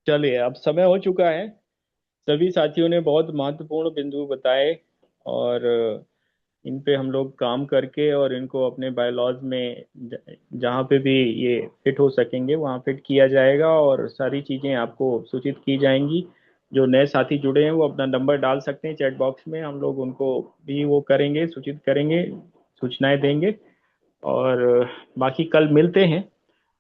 चलिए, अब समय हो चुका है। सभी साथियों ने बहुत महत्वपूर्ण बिंदु बताए और इन पे हम लोग काम करके और इनको अपने बायलॉज में जहाँ पे भी ये फिट हो सकेंगे वहाँ फिट किया जाएगा और सारी चीज़ें आपको सूचित की जाएंगी। जो नए साथी जुड़े हैं वो अपना नंबर डाल सकते हैं चैट बॉक्स में, हम लोग उनको भी वो करेंगे, सूचित करेंगे, सूचनाएं देंगे। और बाकी कल मिलते हैं।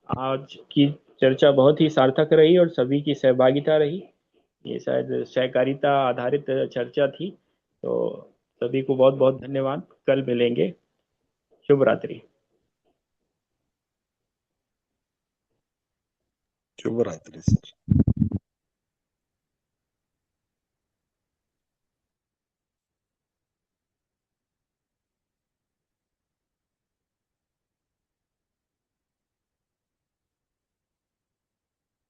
आज की चर्चा बहुत ही सार्थक रही और सभी की सहभागिता रही। ये शायद सहकारिता आधारित चर्चा थी। तो सभी को बहुत बहुत धन्यवाद। कल मिलेंगे। शुभ रात्रि। शुभ रात्रि सर।